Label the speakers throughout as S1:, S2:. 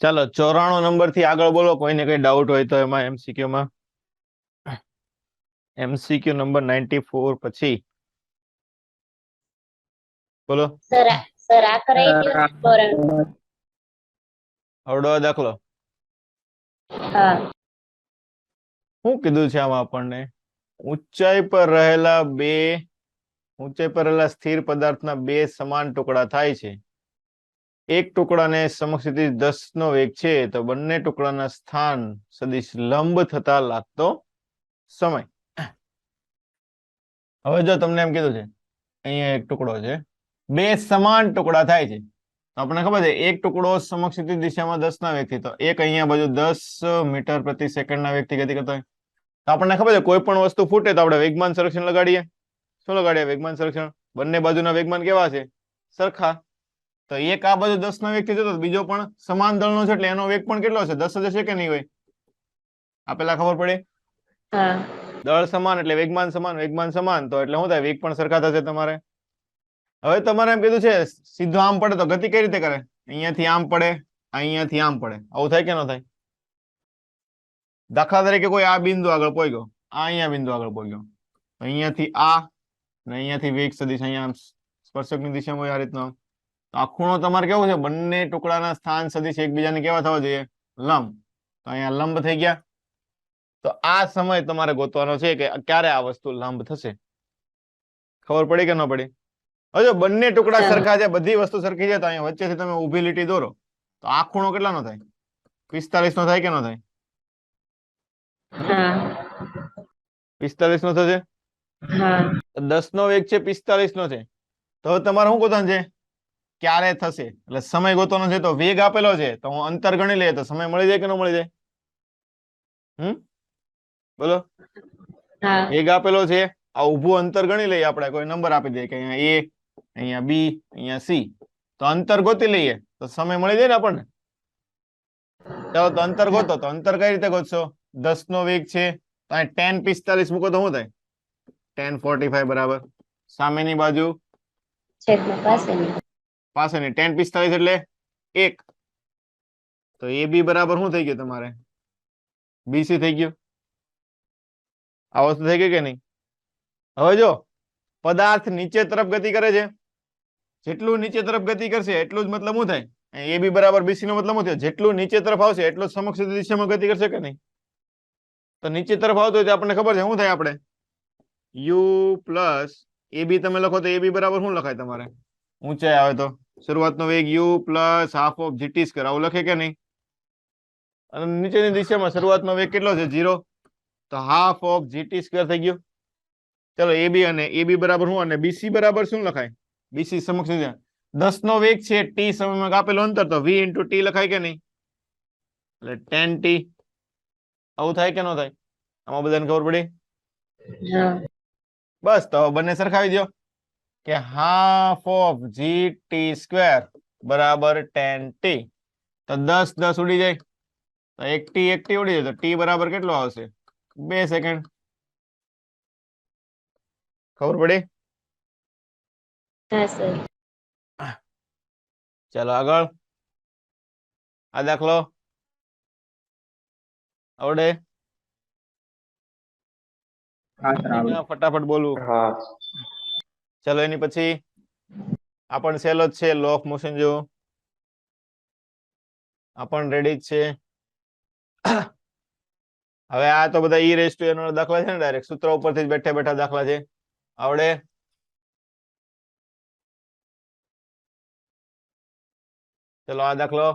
S1: ચાલો 94 નંબર થી આગળ બોલો, કોઈને કઈ ડાઉટ હોય તો એમાં એમસીક્યુ માં. એમસીક્યુ નંબર 94 પછી બોલો.
S2: સર આ કરાઈ દો ધોરણ.
S1: આવડો દાખલો
S2: હા
S1: શું કીધું છે આમાં આપણને? ઊંચાઈ પર રહેલા સ્થિર પદાર્થના બે સમાન ટુકડા થાય છે. એક ટુકડાને સમક્ષિતિ 10 નો વેગ છે તો બંને ટુકડાના સ્થાન સદિશ લંબ થતા લાગતો સમય. હવે જો તમને એમ કીધું છે અહીંયા એક ટુકડો છે, બે સમાન ટુકડા થાય છે, તો આપણને ખબર છે એક ટુકડો સમક્ષિતિ દિશામાં 10 ના વેગથી, તો એક અહીંયા બાજુ 10 મીટર પ્રતિ સેકન્ડના વેગથી ગતિ કરતો હોય, તો આપણને ખબર છે કોઈ પણ વસ્તુ ફૂટે તો આપણે વેગમાન સંરક્ષણ લગાડીએ. શું લગાડીએ? વેગમાન સંરક્ષણ. બંને બાજુના વેગમાન કેવા છે? સરખા. તો એક આ બાજુ 10 ના વેગથી જતો, બીજો પણ સમાન દળનો છે એટલે એનો વેગ પણ કેટલો છે? 10 જ હશે કે નહીં હોય? આ પેલા ખબર પડે. દળ સમાન એટલે વેગમાન સમાન, વેગમાન સમાન તો એટલે શું થાય? વેગ પણ સરખા થશે તમારે. હવે તમારે એમ કીધું છે સીધો આમ પડે તો ગતિ કઈ રીતે કરે? અહીંયાથી આમ પડે, અહીંયાથી આમ પડે, આવું થાય કે ન થાય? દાખલા તરીકે કોઈ આ બિંદુ આગળ પહોંચ્યો, આ અહીંયા બિંદુ આગળ પહોંચ્યો, અહીંયાથી આ ને અહીંયાથી વેગ સદિશ અહીંયા સ્પર્શકની દિશામાં હોય આ રીતનો. તો આ ખૂણો તમારે કેવું છે? બંને ટુકડાના સ્થાન સદિશ એકબીજાને કેવા થવા જોઈએ? લંબ. તો અહીંયા લંબ થઈ ગયા. તો આ સમય તમારે ગોતવાનો છે કે ક્યારે આ વસ્તુ લંબ થશે. ખબર પડી કે ન પડી? હવે જો બંને ટુકડા સરખા છે, બધી વસ્તુ સરખી છે, તો અહીંયા વચ્ચેથી તમે ઊભી લીટી દોરો તો આ ખૂણો કેટલાનો થાય? 45 નો થાય કે ન થાય? 45 નો થશે. 10 નો વેગ છે, 45 નો છે, તો હવે તમારે શું ગોતવાનું છે? ક્યારે થશે, એટલે સમય ગોતવાનો છે. તો વેગ આપેલો છે તો હું અંતર ગણી લઈએ તો સમય મળી જાય કે ન મળી જાય? બોલો. વેગ આપેલો છે, આ ઊભું અંતર ગણી લઈએ આપણે, કોઈ નંબર આપી દઈએ કે અહીંયા A, અહીંયા B, અહીંયા C, તો અંતર ગોતી લઈએ તો સમય મળી જાય ને આપણને. ચાલો તો અંતર ગોતો. તો અંતર કઈ રીતે ગોતશો? 10 નો વેગ છે તો અહીં tan 45 મૂકો તો શું થાય? tan 45 બરાબર સામેની બાજુ પાસેની tan 45 એટલે 1, તો AB બરાબર શું થઈ ગયું તમારે? BC થઈ ગયું. આ વસ્તુ થઈ ગઈ કે નહીં? હવે જો પદાર્થ નીચે તરફ ગતિ કરે છે, જેટલું નીચે તરફ ગતિ કરશે એટલું જ મતલબ શું થાય? AB બરાબર BC નો મતલબ શું થયો? જેટલું નીચે તરફ આવશે એટલું સમક્ષ દિશામાં ગતિ કરશે કે નહીં? તો નીચે તરફ આવતો હોય તો આપણને ખબર છે શું થાય? આપણે U પ્લસ AB તમે લખો તો AB બરાબર શું લખાય તમારે? ઊંચાઈ આવે તો શરૂઆતનો વેગ U plus half of GT square, આવું લખે કે નહીં? અને નીચેની દિશામાં શરૂઆતનો વેગ કેટલો છે? 0, તો હાફ ઓફ GT સ્ક્વેર થઈ ગયું. ચલો AB અને AB બરાબર શું અને BC બરાબર શું લખાય? BC સમક્ષ 10 નો વેગ છે, t સમયમાં કાપેલું અંતર, તો V × T લખાય કે નહીં? એટલે tan T. આવું થાય કે ન થાય? આમાં બધાને ખબર પડી? બસ તો બંને સરખાવી દો કે હાફ ઓફ GT સ્ક્વેર બરાબર tan T. તો 10 ઉડી જાય તો 1T ઉડી જાય, તો T બરાબર કેટલો આવશે? 2 સેકન્ડ. ખબર પડી? ચાલો આગળ. આ દાખલો આવડે? ફટાફટ બોલવું. ચલો એની પછી આ પણ સહેલો જ છે, લો ઓફ મોશન જેવો. આ પણ રેડી જ છે. હવે આ તો બધા e⁻n દાખલા છે ને, ડાયરેક્ટ સૂત્ર ઉપરથી જ બેઠા બેઠા દાખલા છે. આવડે? ચલો આ દાખલો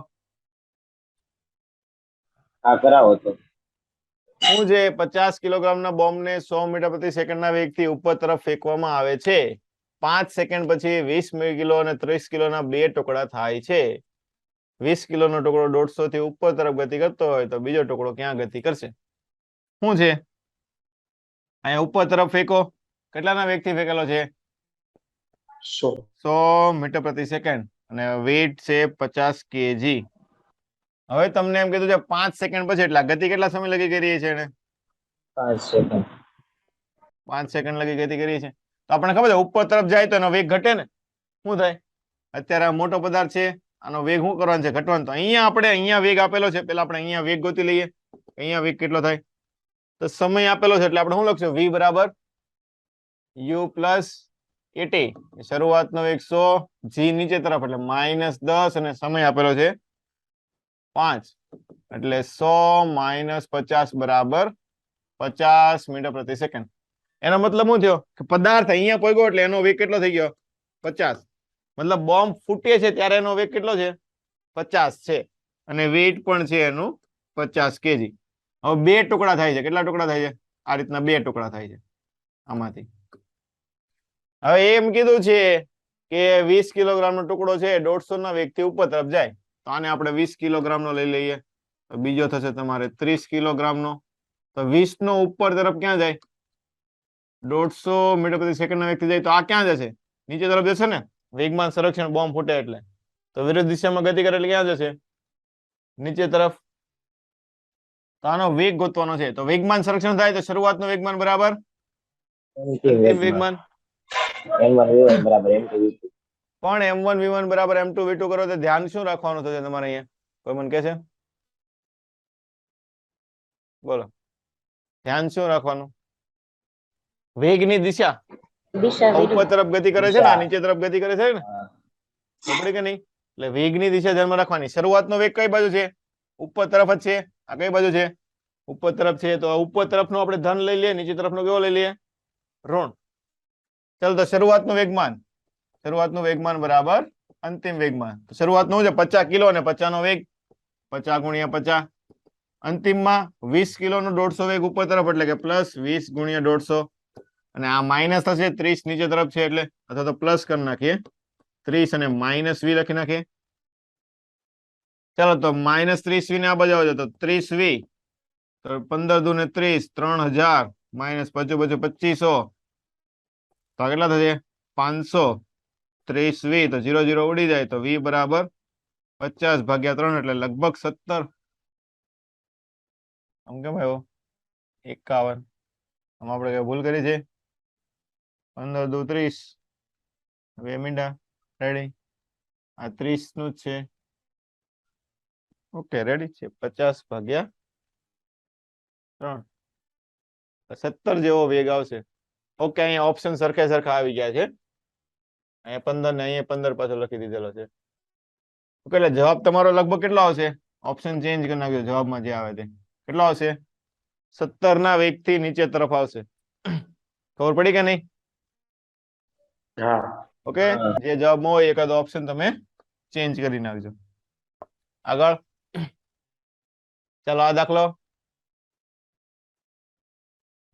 S3: કરાવો તો.
S1: શું છે? 50 કિલોગ્રામના બોમ્બને 100 મીટર પ્રતિ સેકન્ડના વેગથી ઉપર તરફ ફેંકવામાં આવે છે. 5 સેકન્ડ પછી 20 કિલો અને 30 કિલોના બે ટુકડા થાય છે. 20 કિલોનો ટુકડો 150 થી ઉપર તરફ ગતિ કરતો હોય તો બીજો ટુકડો ક્યાં ગતિ કરશે? શું છે? અહીંયા ઉપર તરફ ફેંકો, કેટલાના વેગથી ફેંકેલો છે? 100 મીટર પ્રતિ સેકન્ડ અને વેઇટ છે 50 kg. હવે તમને એમ કીધું છે 5 સેકન્ડ પછી, એટલે ગતિ કેટલા સમય લગી કરી છે એને?
S3: 5 સેકન્ડ.
S1: 5 સેકન્ડ લગી ગતિ કરી છે. તો આપણને ખબર છે ઉપર તરફ જાય તો એનો વેગ ઘટે ને. શું થાય? અત્યારે મોટો પદાર્થ છે, આનો વેગ શું કરવાનો છે? ઘટવાનો. તો અહીંયા આપણે અહીંયા વેગ આપેલો છે, પેલા આપણે અહીંયા વેગ ગોતી લઈએ. અહીંયા વેગ કેટલો થાય? તો સમય આપેલો છે એટલે આપણે શું લખશું? v બરાબર u પ્લસ at. શરૂઆતનો વેગ 100, g નીચે તરફ એટલે -10 અને સમય આપેલો છે 5 એટલે 100 - 50 બરાબર 50 મીટર પ્રતિ સેકન્ડ. એનો મતલબ શું થયો કે પદાર્થ અહીંયા પહોંચ્યો એટલે એનો વેગ કેટલો થઈ ગયો? 50. મતલબ બોમ્બ ફૂટે છે ત્યારે એનો વેગ કેટલો છે? 50 છે અને વેઇટ પણ છે એનું 50 kg. હવે બે ટુકડા થાય છે. કેટલા ટુકડા થાય છે? આ રીતના બે ટુકડા થાય છે આમાંથી. હવે એમ કીધું છે કે 20 કિલોગ્રામ નો ટુકડો છે 150 ના વેગથી ઉપર તરફ જાય, તો આને આપણે 20 કિલોગ્રામ નો લઈ લઈએ. તો બીજો થશે તમારે 30 કિલોગ્રામ નો. તો 20 નો ઉપર તરફ ક્યાં જાય? 150 મીટર પ્રતિ સેકન્ડ ના વેગથી જાય, તો આ ક્યાં જશે? નીચે તરફ જશે ને. વેગમાન સંરક્ષણ બોમ્બ ફૂટે એટલે. તો વિરુદ્ધ દિશામાં ગતિ કરે એટલે ક્યાં જશે? નીચે તરફ. તો આનો વેગ ગોતવાનો છે. તો વેગમાન સંરક્ષણ થાય તો શરૂઆતનો વેગમાન બરાબર અંતિમ વેગમાન.
S3: m1 v1 બરાબર m2 v2.
S1: પણ m1 v1 બરાબર m2 v2 કરો તો ધ્યાન શું રાખવાનું થશે તમારે અહીંયા? કોઈ મને કહે છે? બોલો, ધ્યાન શું રાખવાનું? વેગની દિશા.
S2: દિશા
S1: ઉપર
S2: વિરુદ્ધ.
S1: તરફ ગતિ કરે છે ને, આ
S3: દિશા.
S1: નીચે તરફ ગતિ કરે છે ને.
S3: હા.
S1: ખબર કે નહીં? એટલે વેગની દિશા ધ્યાનમાં રાખવાની. શરૂઆતનો વેગ કઈ બાજુ છે? ઉપર તરફ જ છે. આ કઈ બાજુ છે? ઉપર તરફ છે. તો ઉપર તરફનો આપણે ધન લઈ લઈએ, નીચે તરફનો કેવો લઈ લઈએ? ઋણ. ચાલો, તો શરૂઆતનું વેગમાન. શરૂઆતનું વેગમાન બરાબર અંતિમ વેગમાન. તો શરૂઆતનું છે 50 કિલો અને 50 નો વેગ 50 × 50. અંતિમમાં 20 કિલો નો 150 વેગ ઉપર તરફ એટલે કે પ્લસ 20 × 150. અને આ માઇનસ થશે 30 નીચે તરફ છે એટલે, અથવા તો પ્લસ કરી નાખીએ 30 અને -v લખી નાખીએ. ચાલો, તો -30v ને આ બાજુ આવજો તો 30v. તો 15 દુ ને 30, 3000 -5 5 2500. તો આ કેટલા થશે? 530v. તો 0 0 ઉડી જાય તો v બરાબર 50/3 એટલે લગભગ 17. આમ કેમ આવ્યો? 51. આમ આપણે કઈ ભૂલ કરી છે? 15 દુ 30. 2 મિનિટ રેડી. આ 30 નું જ છે. ઓકે, રેડી છે. 50/3 17 જેવો વેગ આવશે. ઓકે, અહીંયા ઓપ્શન સરખે સરખા આવી ગયા છે. અહીંયા 15 ને અહીંયા 15 પાછો લખી દીધેલો છે. ઓકે, એટલે જવાબ તમારો લગભગ કેટલો આવશે? ઓપ્શન ચેન્જ કરી નાખજો જવાબમાં જે આવે તે. કેટલો આવશે? 17 ના વેગથી નીચે તરફ આવશે. ખબર પડી કે નહીં?
S3: હા.
S1: ઓકે, જે જવાબમાં હોય એકાદો ઓપ્શન તમે ચેન્જ કરી નાખજો. આગળ ચાલો, આ દાખલો.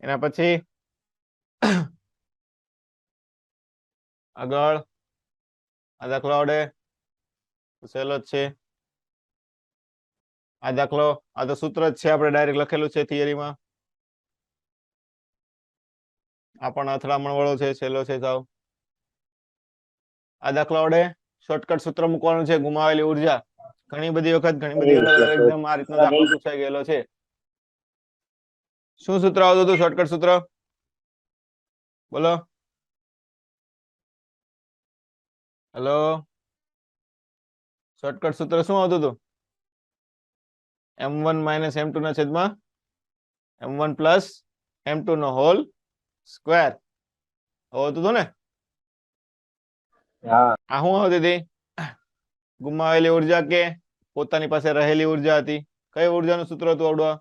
S1: એના પછી આગળ આ દાખલો આવડે? સહેલો જ છે આ દાખલો. આ તો સૂત્ર જ છે, આપણે ડાયરેક્ટ લખેલું છે થિયરીમાં. આ પણ અથડામણ વાળો છે, સહેલો છે સાવ. આ દાખલો આવડે? શોર્ટકટ સૂત્ર મૂકવાનું છે. ગુમાવેલી ઉર્જા. ઘણી બધી વખત ઘણી બધી અલગ અલગ એક્ઝામ આ રીતનો દાખલો પૂછાઈ ગયેલો છે. શું સૂત્ર આવતું હતું? શોર્ટકટ સૂત્ર બોલો. હેલો, શોર્ટકટ સૂત્ર શું આવતું હતું? m1 - m2 ના છેદમાં m1 + m2 નો હોલ સ્ક્વેર આવતું હતું ને.
S3: હા.
S1: આ શું આવતી હતી? ગુમાવેલી ઉર્જા કે પોતાની પાસે રહેલી ઉર્જા હતી? કઈ ઉર્જાનું સૂત્ર હતું આવડવા?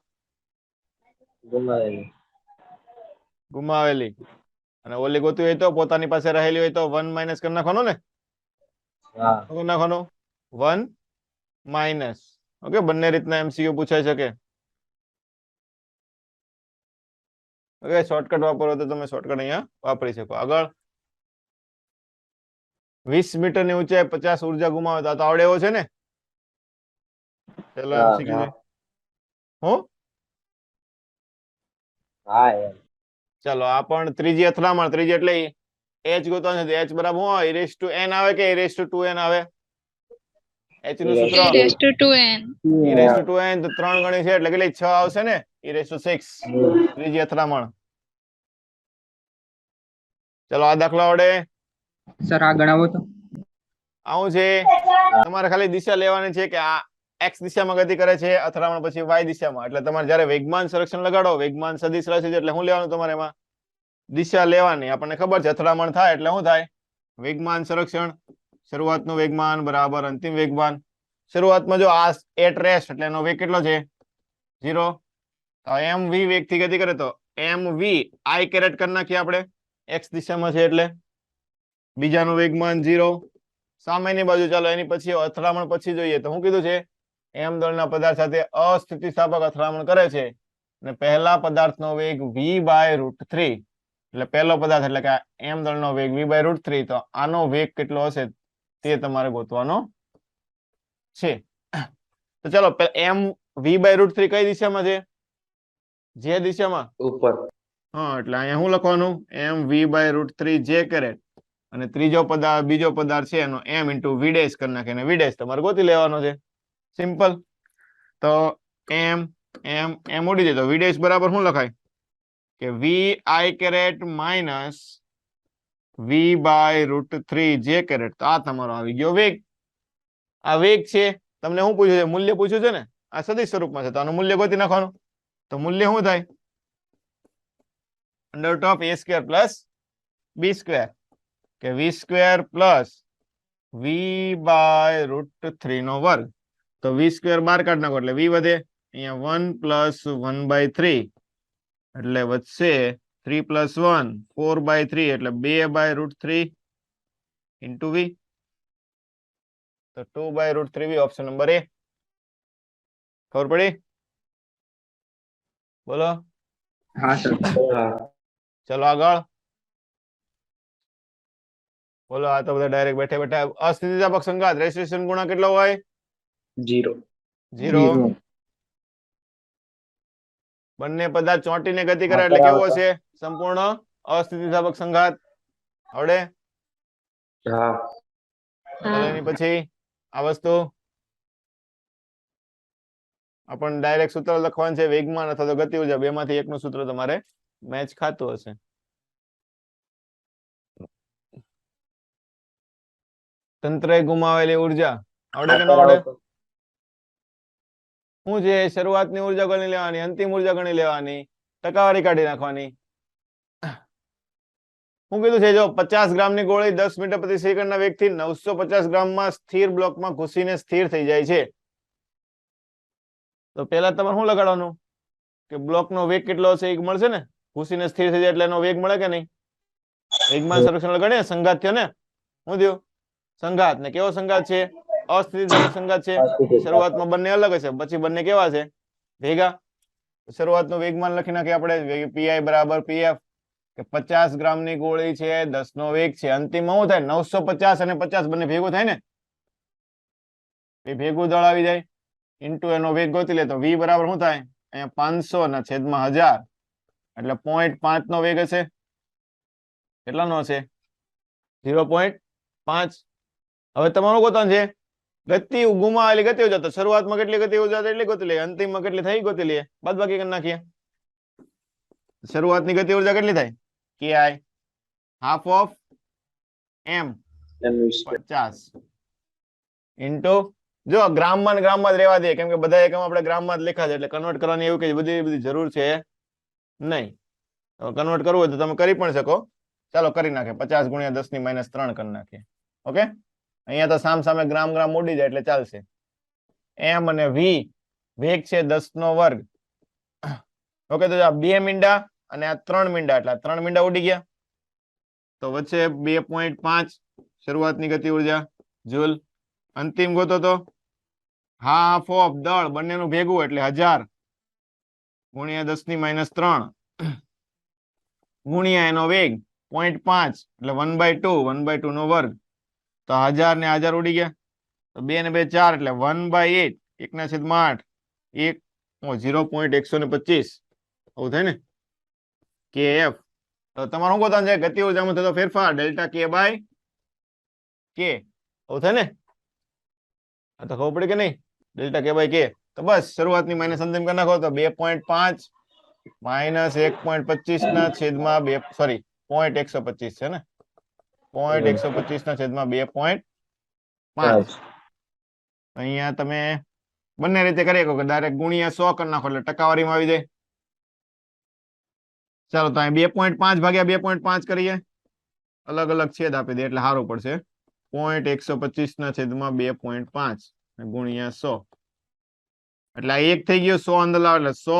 S3: ગુમાવેલી.
S1: ગુમાવેલી. અને ઓલી ગોતી હોય તો પોતાની પાસે રહેલી હોય તો 1 માઇનસ કરી નાખવાનું ને.
S3: હા.
S1: શું કરી નાખવાનું? 1 માઇનસ. ઓકે, બંને રીતના MCQ પૂછાઈ શકે. ઓકે, શોર્ટકટ વાપરો તો તમે શોર્ટકટ અહીંયા વાપરી શકો. આગળ 20 મીટરની ઊંચાઈ 50 ઉર્જા ગુમાવે તો આવડે એવો છે ને. પેલો
S3: હા,
S1: MCQ
S3: હા.
S1: છે. હું
S3: હા એમ.
S1: ચાલો, આ પણ ત્રીજી અથડામણ. ત્રીજી એટલે h ગોતવાનું છે. h બરાબર શું આવે? e⁻n આવે કે e⁻2n આવે? h નું સૂત્ર
S4: e⁻2n.
S1: e⁻2n. તો 3 ગણી છે એટલે કેટલી? 6 આવશે ને. e⁻6. ત્રીજી અથડામણ. ચલો, આ દાખલો આવડે?
S5: સર આ ગણાવો તો.
S1: આવું છે તમારે ખાલી દિશા લેવાની છે કે આ x દિશામાં ગતિ કરે છે અથડામણ પછી y દિશામાં એટલે તમારે જ્યારે વેગમાન સંરક્ષણ લગાડો વેગમાન સદિશ રાશિ છે એટલે શું લેવાનું તમારે એમાં દિશા લેવાની આપણને ખબર છે અથડામણ થાય એટલે શું થાય વેગમાન સંરક્ષણ શરૂઆતનું વેગમાન બરાબર અંતિમ વેગમાન શરૂઆતમાં જો આ એટ રેસ્ટ એટલે એનો વેગ કેટલો છે 0 તો mv વેગથી ગતિ કરે તો mv i કેરેટ કરી નાખીએ આપણે x દિશામાં છે એટલે બીજાનું વેગમાન 0 સામેની બાજુ ચાલો એની પછી અથડામણ પછી જોઈએ તો શું કીધું છે m દળના પદાર્થ સાથે અસ્થિતિસ્થાપક અથડામણ કરે છે અને પહેલા પદાર્થનો વેગ v/√3 એટલે પહેલો પદાર્થ એટલે કે m દળનો વેગ v/√3 તો આનો વેગ કેટલો હશે તે તમારે ગોતવાનો છે તો ચાલો m v/√3 કઈ દિશામાં છે જે દિશામાં
S3: ઉપર
S1: હા એટલે અહીંયા શું લખવાનું m v/√3 j કેરેટ અને ત્રીજો પદાર્થ બીજો પદાર્થ છે એનો m * v ડેશ કરી નાખે અને v ડેશ તમારે ગોતી લેવાનો છે સિમ્પલ તો m ઉડી જાય તો v ડેશ બરાબર શું લખાય કે vi caret minus v/√3 j caret તો આ તમારો આવી ગયો વેગ આ વેગ છે તમને શું પૂછ્યું છે મૂલ્ય પૂછ્યું છે ને આ સદિશ સ્વરૂપમાં છે તો આનું મૂલ્ય ગોતી નાખવાનું તો મૂલ્ય શું થાય √a² + b² કે v² પ્લસ v/√3 નો વર્ગ તો v² બાર કાઢ નાખો એટલે v વધે અહીંયા 1 + 1/3 એટલે વધશે 3 + 1 4/3 એટલે 2/√3 * v તો 2/√3 ઓપ્શન નંબર એ ખબર પડી બોલો
S4: હા સર
S1: ચલો આગળ બોલો આ તો બધા ડાયરેક્ટ બેઠે બેઠા અસ્થિતિસ્થાપક સંઘાત રેસિસ્ટન્સ ગુણાંક કેટલો હોય
S4: 0
S1: 0 બંને પદાર્થ ચોંટીને ગતિ કરે એટલે કેવો હશે સંપૂર્ણ અસ્થિતિસ્થાપક સંઘાત આવડે
S3: હા
S1: ચાલો એની પછી આ વસ્તુ આપણને ડાયરેક્ટ સૂત્ર લખવાનું છે વેગમાન અથવા તો ગતિ ઉર્જા બેમાંથી એકનું સૂત્ર તમારે મેચ ખાતું હશે તંત્રએ ગુમાવેલી ઉર્જા આવડે કે ન આવડે શું છે શરૂઆતની ઉર્જા ગણી લેવાની અંતિમ ઉર્જા ગણી લેવાની ટકાવારી કાઢી નાખવાની શું કીધું છે જો 50 ગ્રામની ગોળી 10 મીટર પ્રતિ સેકન્ડના વેગથી 950 ગ્રામમાં સ્થિર બ્લોકમાં ઘૂસીને સ્થિર થઈ જાય છે તો પહેલા તમારે શું લગાડવાનું કે બ્લોકનો વેગ કેટલો હશે એ મળશે ને ઘૂસીને સ્થિર થઈ જાય એટલે એનો વેગ મળે કે નહીં વેગમાન સંરક્ષણ લગાડીએ સંઘાત થયો ને શું થયું સંઘાત ને કેવો સંઘાત છે અસ્થિતિસ્થાપક સંઘાત છે શરૂઆતમાં બંને અલગ હશે પછી બંને કેવા છે ભેગા શરૂઆતનું વેગમાન લખી નાખીએ આપણે pi બરાબર pf કે 50 ગ્રામની ગોળી છે 10 નો વેગ છે અંતિમમાં શું થાય 950 અને 50 બંને ભેગું થાય ને એ ભેગું દળ આવી જાય ઇન્ટુ એનો વેગ ગોતી લે તો v બરાબર શું થાય અહીંયા 500 ના છેદમાં 1000 એટલે 0.5 નો વેગ હશે કેટલાનો હશે 0.5 હવે તમારું ગોતવાનું છે ગતિ ગુમાવેલી ગતિ ઉર્જા તો શરૂઆતમાં કેટલી ગતિ ઉર્જા એટલી ગોતી લઈએ અંતિમમાં કેટલી થઈ ગોતી લઈએ બાદબાકી કરી નાખીએ શરૂઆતની ગતિ ઉર્જા કેટલી થાય ki half of m 50 into જો ગ્રામમાં જ રહેવા દે કેમ કે બધા એકમ આપણે ગ્રામમાં જ લખ્યા છે એટલે કન્વર્ટ કરવાની એવું કે બધી જરૂર છે નહીં કન્વર્ટ કરવું હોય તો તમે કરી પણ શકો ચાલો કરી નાખે 50 × 10⁻³ કરી નાખીએ ઓકે અહીંયા તો સામ સામે ગ્રામ ઉડી જાય એટલે ચાલશે m અને v વેગ છે 10 નો વર્ગ ઓકે તો આ 2 મીંડા અને આ 3 મીંડા એટલે 3 મીંડા ઉડી ગયા તો વચ્ચે 2.5 શરૂઆતની ગતિ ઉર્જા જૂલ અંતિમ ગોતો તો હાફ ઓફ દળ બંનેનું ભેગું એટલે 1000 × 10⁻³ ગુણ્યા એનો વેગ 0.5 એટલે 1/2 નો વર્ગ તો 1000 ને 1000 ઉડી ગયા તો 2 ને 2 4 એટલે 1/8 1/8 0.125 આવું થાય ને kf તો તમારે શું ગોતવાનું છે ગતિ ઉર્જામાં થતો ફેરફાર ડેલ્ટા k/k આવું થાય ને આ તો ખબર પડી કે નહીં ડેલ્ટા k/k તો બસ શરૂઆતની માઇનસ અંતિમ કરી નાખો તો 2.5 માઇનસ 1.25 ના છેદમાં 2 સોરી 0.125 છે ને 0.125 ના છેદમાં 2.5 5. અહીંયા તમે બંને રીતે કરી શકો કે ડાયરેક્ટ ગુણ્યા 100 કરી નાખો એટલે ટકાવારીમાં આવી જાય. ચાલો તો અહીં 2.5 ભાગ્યા 2.5 કરીએ, અલગ અલગ છેદ આપી દે એટલે સારું પડશે. 0.125 ના છેદમાં 2.5 ગુણ્યા 100 એટલે આ 1 થઈ ગયો. 100 અંદર લાવો એટલે 100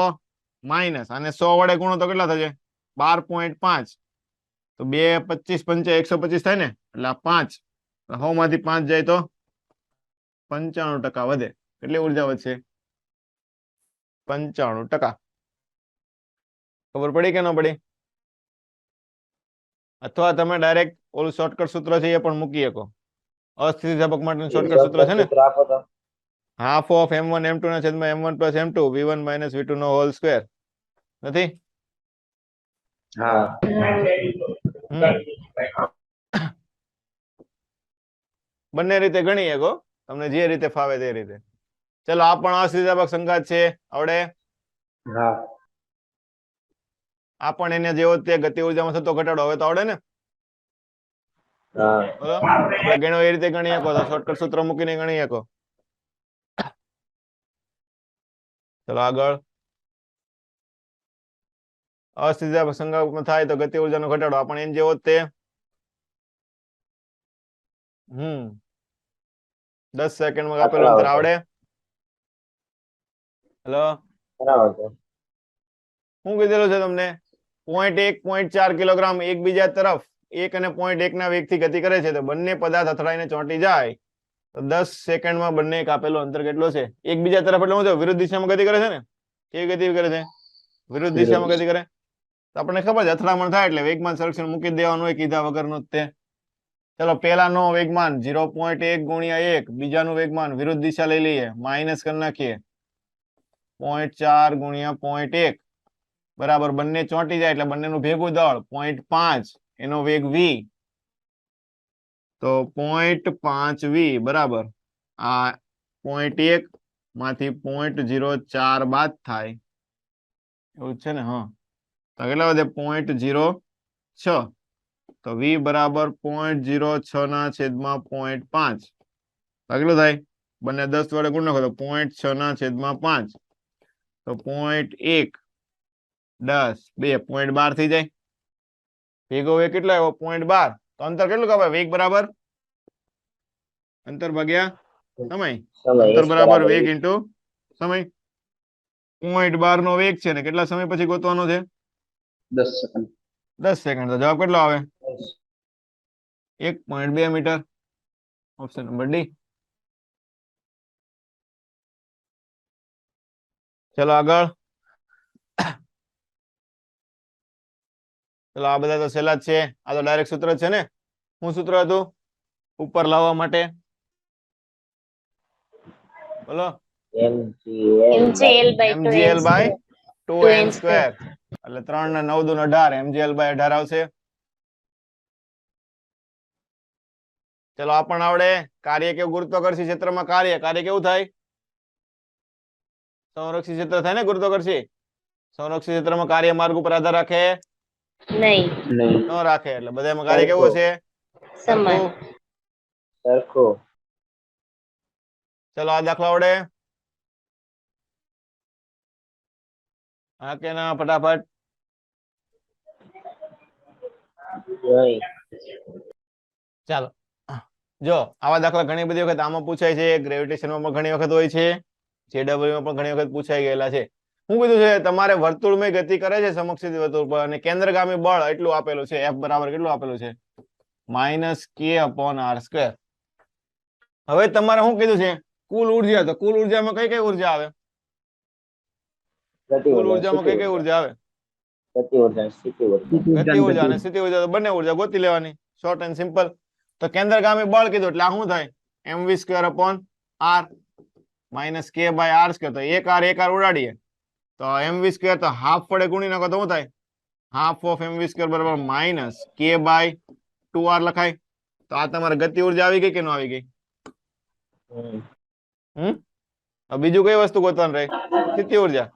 S1: માઇનસ અને 100 વડે ગુણો તો કેટલા થશે? 12.5. તો 2 25 5 125 થાય ને, એટલે આ 5 100 માંથી 5 જાય તો 95% વધે. કેટલી ઉર્જા વધશે? 95%. ખબર પડી કે ન પડી? અથવા તમે ડાયરેક્ટ ઓલું શોર્ટકટ સૂત્ર છે એ પણ મૂકી શકો. અસ્થિતિસ્થાપક માટેનું શોર્ટકટ સૂત્ર છે ને, હાફ ઓફ m1 m2 ના છેદમાં m1 plus m2 v1 minus v2 નો હોલ સ્ક્વેર. નથી?
S3: હા
S1: બંને રીતે ગણી શકો, તમને જે રીતે ફાવે તે રીતે. ચલો આ પણ અસ્થિતિસ્થાપક સંઘાત છે, આવડે?
S3: હા
S1: આ પણ એને જેવો તે ગતિ ઉર્જામાં થતો ઘટાડો હવે તો આવડે ને?
S3: હા
S1: બરાબર, આપણે ગણો એ રીતે ગણી શકો, તો શોર્ટકટ સૂત્ર મૂકીને ગણી શકો. ચલો આગળ. અસ્થિતિસ્થાપક સંઘાતમાં થાય તો ગતિ ઉર્જાનો ઘટાડો, આપણે એને જેવો તે 10 સેકન્ડમાં આપેલું અંતર આવડે? હેલો,
S3: બરાબર છે.
S1: શું કીધેલું છે તમને? 0.1 0.4 કિલોગ્રામ એકબીજા તરફ 1 અને 0.1 ના વેગથી ગતિ કરે છે, તો બંને પદાર્થ અથડાઈને ચોંટી જાય તો 10 સેકન્ડમાં બંને કાપેલું અંતર કેટલો છે? એકબીજા તરફ એટલે શું છે? વિરુદ્ધ દિશામાં ગતિ કરે છે ને? કેવી ગતિ કરે છે? વિરુદ્ધ દિશામાં ગતિ કરે. તો આપણને ખબર છે અથડામણ થાય એટલે વેગમાન સંરક્ષણ મૂકી દેવાનું હોય કીધા વગરનું જ તે. ચલો પહેલાનો વેગમાન 0.1 ગુણ્યા 1, બીજાનું વેગમાન વિરુદ્ધ દિશા લઈ લઈએ, માઇનસ કરી નાખીએ 0.4 ગુણ્યા 0.1 બરાબર બંને ચોંટી જાય એટલે બંનેનું ભેગું દળ 0.5, એનો વેગ v, તો 0.5 v બરાબર આ 0.1 માંથી 0.04 બાદ થાય એવું છે ને? હા, તો કેટલા વધે? 0.06. તો v બરાબર 0.06 ના છેદમાં 0.5 કેટલું થાય? બંને 10 વડે ગુણ નાખો તો 0.6 ના છેદમાં 5, તો 0.1 10 2 0.12 થઈ જાય. ભેગો વેગ કેટલો આવ્યો? 0.12. તો અંતર કેટલું કપાય? વેગ બરાબર અંતર ભાગ્યા સમય. અંતર બરાબર વેગ ઇન્ટુ સમય. 0.12 નો વેગ છે ને કેટલા સમય પછી ગોતવાનો છે?
S4: 10 સેકન્ડ.
S1: 10 સેકન્ડ. તો જવાબ કેટલો આવે? 1.2 મીટર. Option number D. ચલો આગળ. ચલો આ બધા તો સહેલા જ છે, આ તો ડાયરેક્ટ સૂત્ર છે ને. શું સૂત્ર હતું ઉપર લાવવા માટે? બોલો.
S2: MGL by 2n
S1: mgl by
S2: square.
S1: 2n square એટલે 3 ને 9 દુ 18, mgl by 18 આવશે. ચલો આ પણ આવડે. કાર્ય કેવું? ગુરુત્વાકર્ષી ક્ષેત્રમાં કાર્ય કેવું થાય? સંરક્ષિત ક્ષેત્ર થાય ને ગુરુત્વાકર્ષી. સંરક્ષિત ક્ષેત્રમાં કાર્ય માર્ગ ઉપર આધાર રાખે
S2: નહીં.
S1: ન રાખે, એટલે બધામાં કાર્ય કેવું છે?
S2: સમાન.
S3: સરખું.
S1: ચલો આ દાખલા આવડે? હા કે ના? ફટાફટ. ચાલો જો આવા દાખલા ઘણી બધી વખત આમાં પૂછાય છે, ગ્રેવિટેશનમાં પણ ઘણી વખત હોય છે, જેડબલ્યુ માં પણ ઘણી વખત પૂછાઈ ગયેલા છે. શું કીધું છે? તમારે વર્તુળમય ગતિ કરે છે સમક્ષિત વર્તુળ પર અને કેન્દ્રગામી બળ એટલું આપેલું છે, F બરાબર કેટલું આપેલું છે? -k/r². હવે તમારે શું કીધું છે? કુલ ઉર્જા. તો કુલ ઉર્જામાં કઈ ઉર્જા આવે? કુલ ઉર્જામાં કઈ ઉર્જા આવે?
S3: ગતિ ઉર્જા, સ્થિતિ ઉર્જા.
S1: ગતિ ઉર્જા અને સ્થિતિ ઉર્જા, તો બંને ઉર્જા ગોતી લેવાની. Short and simple. તો કેન્દ્રગામી બળ કીધું એટલે આ શું થાય? mv²/r -k/r². તો એક r ઉડાડીએ તો mv² તો હાફ વડે ગુણી નાખો તો શું થાય? હાફ ઓફ mv² બરાબર -k/2r લખાય. તો આ તમારે ગતિ ઉર્જા આવી ગઈ કે ન આવી ગઈ? બીજું કઈ વસ્તુ ગોતવાનું રહે? સ્થિતિ ઉર્જા.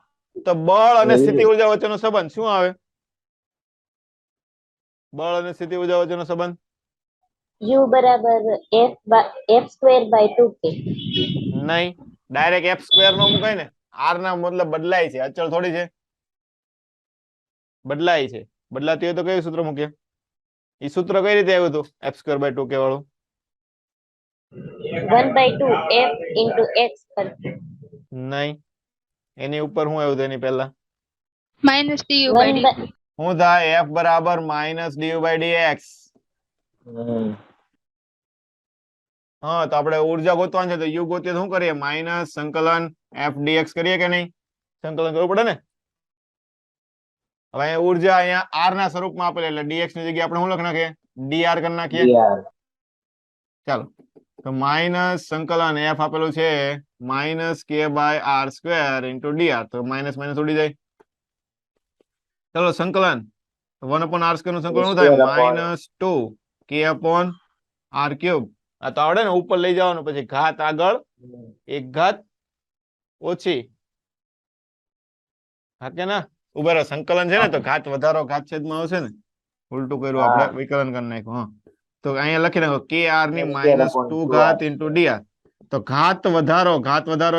S1: તો બળ અને સ્થિતિ ઉર્જા વચ્ચેનો સંબંધ શું આવે? બળ અને સ્થિતિ ઉર્જા વચ્ચેનો સંબંધ
S2: U बराबर F स्क्वायर बाय 2k.
S1: નહીં, ડાયરેક્ટ એફ સ્ક્વેર નો મુકાય ને, આર ના મતલબ બદલાય છે, અચળ થોડી છે, બદલાય છે. બદલાતી હોય તો કયું સૂત્ર મૂકીએ? એ સૂત્ર કઈ રીતે આવ્યું હતું એફ સ્ક્વેર બાય 2k વાળું?
S2: 1/2 F into x पर
S1: નહીં, એની ઉપર શું આવ્યું હતું એની પહેલા?
S5: minus du by
S2: 1
S5: dt.
S2: by
S1: શું થાય? એફ બરાબર માઇનસ ડીયુ બાય ડીએક્સ. હા, તો આપણે ઉર્જા ગોતવાની છે, તો યુ ગોતીએ તો શું કરીએ? માઇનસ સંકલન એફ ડીએક્સ કરીએ કે નહીં? સંકલન કરવું પડે ને. હવે અહીંયા ઉર્જા અહીંયા આર ના સ્વરૂપમાં આપેલી, એટલે ડીએક્સ ની જગ્યાએ આપણે શું લખી નાખીએ? ડીઆર કરી નાખીએ. ચાલો, તો માઇનસ સંકલન એફ આપેલું છે માઇનસ કે by r square into dr, તો માઇનસ માઇનસ ઉડી જાય. ચલો સંકલન 1/r સ્ક્વેર નું સંકલન શું થાય? Minus 2 k upon r cube. આ તો આવડે ને, ઉપર લઈ જવાનું, પછી ઘાત આગળ, એક ઘાત ઓછી, હા કે ના? ઉભા રહો, સંકલન છે ને, તો ઘાત વધારો ઘાત છેદમાં આવશે ને, ઉલટું કર્યું આપણે, વિકલન કરી નાખ્યું. હા, તો અહીંયા લખી નાખો કે આર ની માઇનસ 2 ઘાત ઇન્ટુ ડીઆર. તો ઘાત વધારો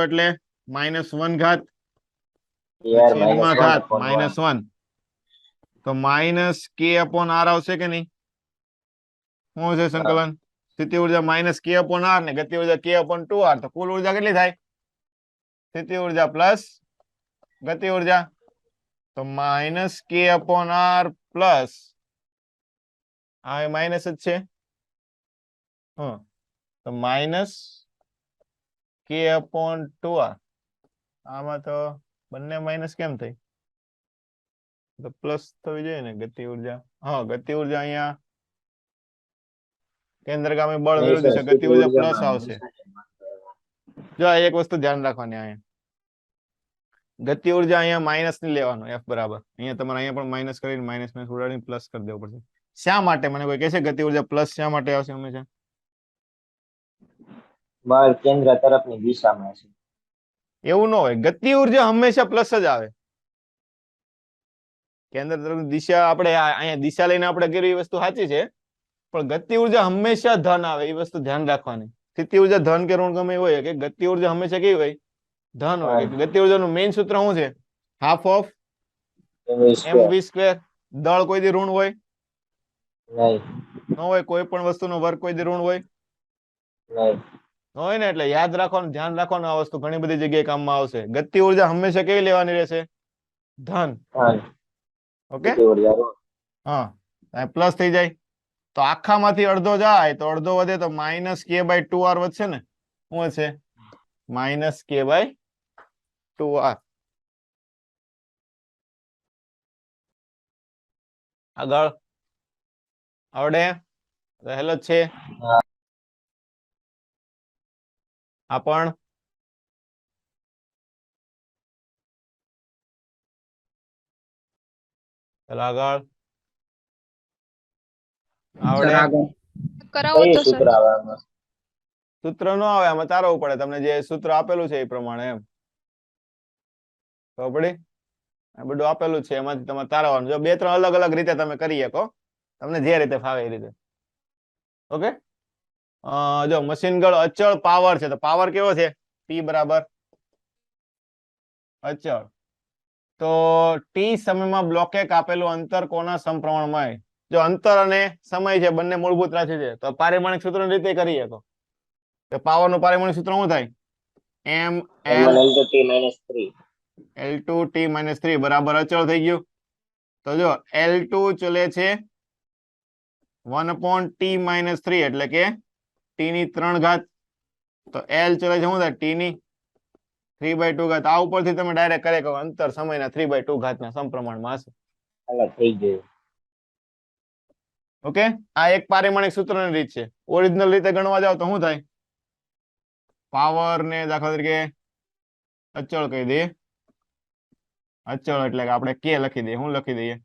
S1: એટલે -1 ઘાત છેદમાં ઘાત -1, તો માઇનસ કે અપોન આર આવશે કે નહીં? શું છે સંકલન? સ્થિતિ ઉર્જા માઇનસ કે અપોન આર ને ગતિ ઉર્જા કે અપોન 2r, તો કુલ ઉર્જા કેટલી થાય? સ્થિતિ ઉર્જા પ્લસ ગતિ ઉર્જા, તો માઇનસ કે અપોન આર પ્લસ, આ માઇનસ જ છે, તો માઇનસ કે અપોન 2r. આમાં તો બંને માઇનસ કેમ થઈ? તો પ્લસ થવી જોઈએ ને ગતિ ઉર્જા. હા, ગતિ ઉર્જા અહીંયા કેન્દ્રગામી બળ વિરુદ્ધ છે, ગતિ ઉર્જા પ્લસ આવશે. જો આ એક વસ્તુ ધ્યાન રાખવાની, અહીંયા ગતિ ઉર્જા અહીંયા માઇનસ ની લેવાનું, એફ બરાબર અહીંયા તમારે અહીંયા પણ માઇનસ કરીને માઇનસ માઇનસ ઉડાડીને પ્લસ કરી દેવું પડશે. શા માટે? મને કોઈ કહે છે ગતિ ઉર્જા પ્લસ શા માટે આવશે હંમેશા?
S3: બળ કેન્દ્ર તરફની દિશામાં છે.
S1: એવું ન હોય, ગતિ ઉર્જા હંમેશા પ્લસ જ આવે. કેન્દ્ર તરફની દિશા આપણે અહીંયા દિશા લઈને આપણે કર્યું એ વસ્તુ સાચી છે, પણ ગતિ ઉર્જા હંમેશા ધન આવે, એ વસ્તુ ધ્યાન રાખવાની. સ્થિતિ ઉર્જા ધન કે ઋણ ગમે હોય, કે ગતિ ઉર્જા હંમેશા કેવી હોય? ધન હોય. ગતિ ઉર્જાનું મેઇન સૂત્ર શું છે? Half of mv square. દળ કોઈ દી ઋણ હોય ન હોય? કોઈ પણ વસ્તુનો વર્ગ કોઈ દી ઋણ હોય હોય ને? એટલે યાદ રાખવાનું, ધ્યાન રાખવાનું, આ વસ્તુ ઘણી બધી જગ્યાએ કામમાં આવશે. ગતિ ઉર્જા હંમેશા કેવી લેવાની રહેશે? ધન. ઓકે, હા, પ્લસ થઈ જાય તો આખામાંથી અડધો જાય તો અડધો વધે, તો માઇનસ કે બાય 2r વધશે ને. શું હશે? માઇનસ કે બાય 2r. આગળ આવડે? રહેલો જ છે આ પણ. ચાલો આગળ આવડે?
S5: કરાવો તો સર.
S3: સૂત્ર આવે આમાં?
S1: સૂત્ર નો આવે, આમાં તારવું પડે. તમને જે સૂત્ર આપેલું છે એ પ્રમાણે, એમ ખબર પડી? આ બધું આપેલું છે, એમાંથી તમારે તારવાનું. જો 2-3 અલગ અલગ રીતે તમે કરી શકો, તમને જે રીતે ફાવે એ રીતે. ઓકે, જો મશીન ગળ અચળ પાવર છે, તો પાવર કેવો છે? P બરાબર અચળ. તો ટી સમયમાં બ્લોકે કાપેલું અંતર કોના સમપ્રમાણમાં હોય? જો અંતર અને સમય છે બંને મૂળભૂત રાશિ છે, તો પારિમાણિક સૂત્રની રીતે કરી શકો. તો પાવર નું પારિમાણિક સૂત્ર શું થાય? L2T-3 બરાબર અચળ થઈ ગયું. તો જો L2 ચલે છે 1/T-3 એટલે કે T ની 3 ઘાત, તો L ચલે છે શું થાય? T ની 3/2 ઘાત. આ ઉપરથી તમે ડાયરેક્ટ કરી શકો, અંતર સમયના 3/2 ઘાતના સમપ્રમાણમાં હશે.
S3: થઈ ગયું.
S1: ઓકે, આ એક પારિમાણિક સૂત્રની રીત છે. ઓરિજિનલ રીતે ગણવા જાવ તો શું થાય? પાવર ને દાખલા તરીકે અચળ કહી દઈએ. અચળ એટલે કે આપણે કે લખી દઈએ. શું લખી દઈએ?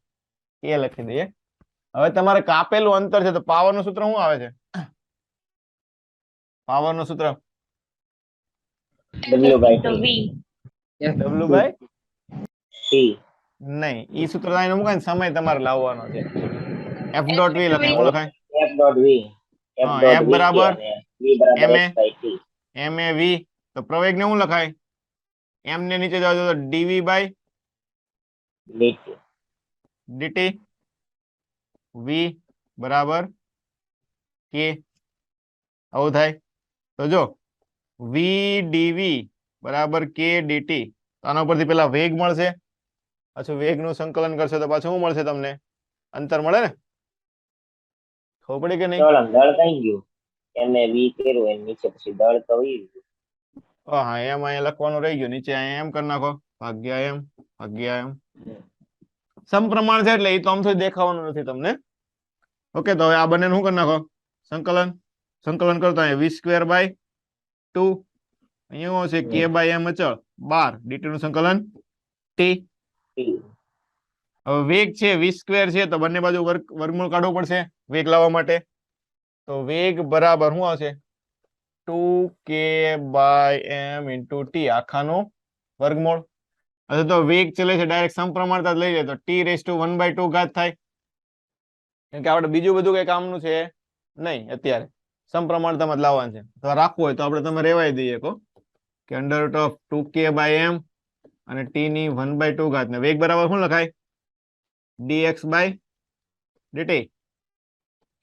S1: કે લખી દઈએ. હવે તમારે કાપેલું અંતર છે, તો પાવર નું સૂત્ર શું આવે છે? પાવર નું સૂત્ર
S3: W by T.
S1: W by
S3: T.
S1: નહીં, ઈ સૂત્ર અહીં મૂકાય ને, સમય તમારે લાવવાનો છે. F.V લખાય. શું લખાય?
S3: F.V. f
S1: હા,
S3: ડોટ
S1: F
S3: v કે
S1: બરાબર
S3: અને v બરાબર
S1: ma
S3: x by t.
S1: ma v, તો પ્રવેગ ને શું લખાય? m ને નીચે જવા દો તો dv by
S3: dt.
S1: dt, v બરાબર k, આવું થાય. તો જો v dv બરાબર k dt, આના પરથી પેલા વેગ મળશે, પાછું વેગ નું સંકલન કરશે તો પાછું શું મળશે તમને? અંતર મળે ને? ખબર પડી કે નહીં?
S3: ચાલો દળ કઈ ગયું ma v કર્યું એની નીચે પછી દળ તો ઈ ગયું.
S1: હા, એમ અહીંયા લખવાનું રહી ગયું, નીચે અહીંયા એમ કરી નાખો, ભાગ્યા એમ સમપ્રમાણ છે એટલે એ તો આમ તો દેખાવાનું નથી તમને. ઓકે, તો હવે આ બંને શું કરી નાખો? સંકલન કરતા અહીંયા v સ્ક્વેર બાય 2, અહીંયા શું છે? k બાય m અચળ 12 dt નું સંકલન t.
S3: t.
S1: હવે વેગ છે v સ્ક્વેર છે, તો બંને બાજુ વર્ગમૂળ કાઢવું પડશે વેગ લાવવા માટે. તો વેગ બરાબર શું આવશે? 2k by m into t આખાનું વર્ગમૂળ. અથવા તો વેગ ચલે છે ડાયરેક્ટ સમપ્રમાણતા જ લઈ જાય તો t રેસ ટુ 1/2 ઘાત થાય. કેમ કે આપણે બીજું બધું કઈ કામનું છે નહીં, અત્યારે સમપ્રમાણતામાં જ લાવવાનું છે. તો રાખવું હોય તો આપણે તમે રેવાય દઈએ કહો કે under root of 2k by m અને t ની 1/2 ઘાત ને વેગ બરાબર શું લખાય? dx by dt.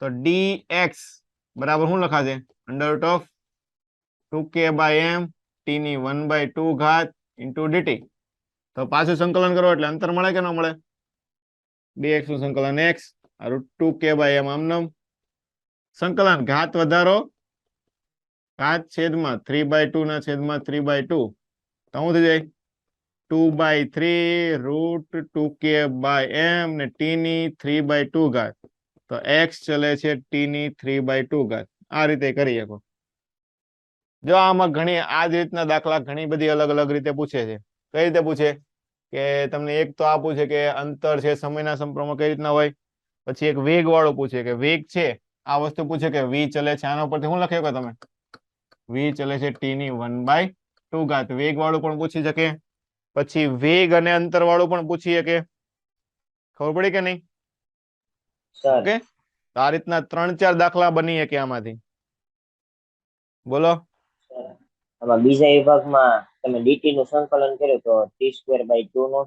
S1: તો dx બરાબર શું લખાશે? Under root of 2k by m t ની 1/2 ઘાત ઇન્ટુ dt. તો પાછું સંકલન કરો એટલે અંતર મળે કે ન મળે? dx નું સંકલન x root 2k by m આમનામ સંકલન ઘાત વધારો ઘાત છેદમાં 3/2 ના છેદમાં 3/2, તો શું થઈ જાય? 2/3 રૂટ 2k બાય m ને t ની 3/2 ઘાત. તો x ચલે છે t ની 3/2 ઘાત. આ રીતે કરી શકો. જો આમાં ઘણી આ જ રીતના દાખલા ઘણી બધી અલગ અલગ રીતે પૂછે છે. કઈ રીતે પૂછે? કે તમને એક તો આ પૂછે કે અંતર છે સમયના સંપ્રમાણ કઈ રીતના હોય. પછી એક વેગ વાળો પૂછે કે વેગ છે, આ વસ્તુ પૂછે કે v ચલે છે, આના ઉપરથી શું લખ્યો કે તમે? v ચલે છે t ની 1/2 ઘાત. વેગ વાળું પણ પૂછી શકે, પછી વેગ અને અંતર વાળું પણ પૂછી શકે. ખબર પડી કે નહીં?
S3: સર
S1: ઓકે, તો આ રીતના 3-4 દાખલા બની શકે આમાંથી. બોલો.
S3: આમાં બીજા વિભાગમાં તમે dt નું સંકલન કર્યું તો t સ્ક્વેર બાય 2 નો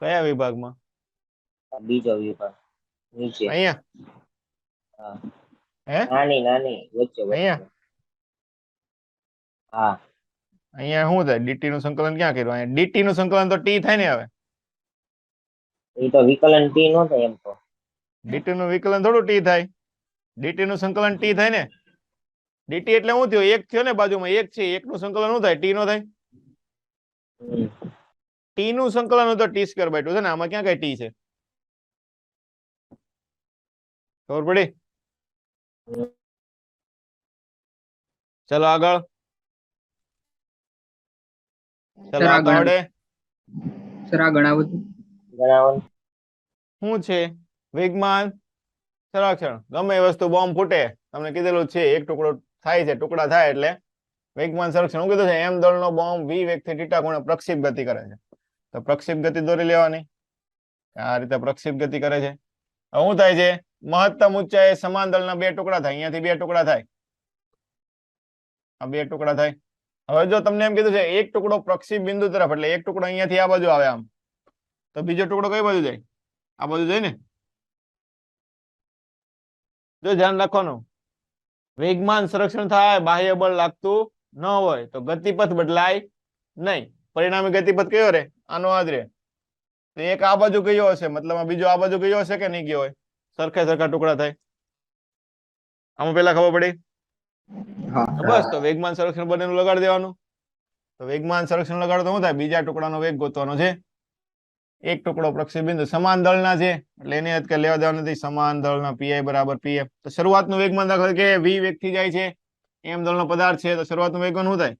S1: કયા વિભાગમાં?
S3: બીજો વિભાગ નીચે.
S1: અહીંયા
S3: હા,
S1: હે
S3: નાની વચ્ચે
S1: અહીંયા
S3: હા,
S1: અહીંયા શું થાય? dt નું સંકલન ક્યાં કર્યું? અહીંયા dt નું સંકલન તો t થાય ને. હવે
S3: એ તો વિકલન t નો થાય એમ તો.
S1: dt નું વિકલન થોડું t થાય? dt નું સંકલન t થાય ને. dt એટલે શું થયું? એક થયો ને, બાજુમાં એક છે, એક નું સંકલન શું થાય? t નો થાય. t નું સંકલન હોય તો t સ્ક્વેર બાય 2 છે ને. આમાં ક્યાં કઈ t છે? ખબર પડી? ચલો આગળ. ચલો આ તો આવડે.
S4: સર આ ગણાવો તો.
S3: ગણાવો.
S1: શું છે? વેગમાન સંરક્ષણ. ગમે એ વસ્તુ બોમ્બ ફૂટે, તમને કીધેલું છે એક ટુકડો થાય છે, ટુકડા થાય એટલે વેગમાન સંરક્ષણ. હું કીધું છે m દળનો બોમ્બ v વેગથી θ ખૂણે પ્રક્ષેપ ગતિ કરે છે. તો પ્રક્ષેપ ગતિ દોરી લેવાની. આ રીતે પ્રક્ષેપ ગતિ કરે છે. હવે શું થાય છે? મહત્તમ ઊંચાઈએ સમાન દળના બે ટુકડા થાય. અહીંયાથી બે ટુકડા થાય, આ બે ટુકડા થાય. હવે જો તમને એમ કીધું છે એક ટુકડો પ્રક્ષેપ બિંદુ તરફ, એટલે એક ટુકડો અહીંયાથી આ બાજુ આવે આમ, તો બીજો ટુકડો કઈ બાજુ જાય? આ બાજુ જાય ને. જો ધ્યાન રાખવાનું, વેગમાન સંરક્ષણ થાય, બાહ્ય બળ લાગતું ન હોય તો ગતિપથ બદલાય નહીં. પરિણામી ગતિપથ કયો રે? આનો આજ રે. તો એક આ બાજુ ગયો હશે, મતલબ બીજો આ બાજુ ગયો હશે કે નહીં ગયો હોય? સરખે સરખા ટુકડા થાય. આમાં પેલા ખબર પડી? બસ, તો વેગમાન સંરક્ષણ બંનેનું લગાડી દેવાનું. તો વેગમાન સંરક્ષણ લગાડો તો શું થાય? બીજા ટુકડાનો વેગ ગોતવાનો છે. એક ટુકડો પ્રક્ષેપ બિંદુ સમાન દળના છે એટલે એની કઈ લેવા દેવા નથી. સમાન દળના pi બરાબર pf. તો શરૂઆતનું વેગમાન દાખલા કે v વેગથી જાય છે, m દળનો પદાર્થ છે, તો શરૂઆતનું વેગમાન શું થાય?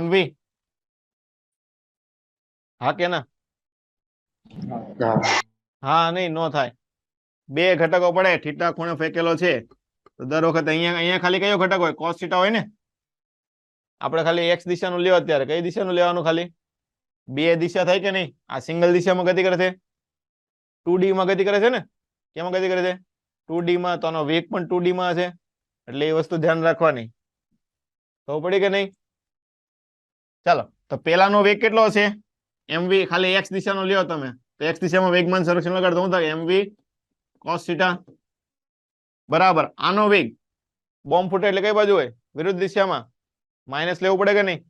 S1: mv. હા કે ના? હા નહીં, નો થાય. બે ઘટકો પડે, θ ખૂણે ફેંકેલો છે, તો દર વખતે અહીંયા ખાલી કયો ઘટક હોય? cos θ હોય ને. આપણે ખાલી x દિશાનું લેવા. અત્યારે કઈ દિશાનું લેવાનું? ખાલી બે દિશા થાય કે નહીં? આ સિંગલ દિશામાં ગતિ કરે છે, 2D માં ગતિ કરે છે ને. કેમાં ગતિ કરે છે? 2D માં. તો આનો વેગ પણ 2D માં હશે. એટલે એ વસ્તુ ધ્યાન રાખવાની. ખબર પડી કે નહીં? ચાલો, તો પેલાનો વેગ કેટલો હશે? mv ખાલી x દિશાનો લ્યો તમે, તો x દિશામાં વેગમાન સંરક્ષણ લગાડો તો શું થાય? mv cos θ બરાબર આનો વેગ બોમ્બ ફૂટે એટલે કઈ બાજુ હોય? વિરુદ્ધ દિશામાં. માઇનસ લેવું પડે કે નહીં?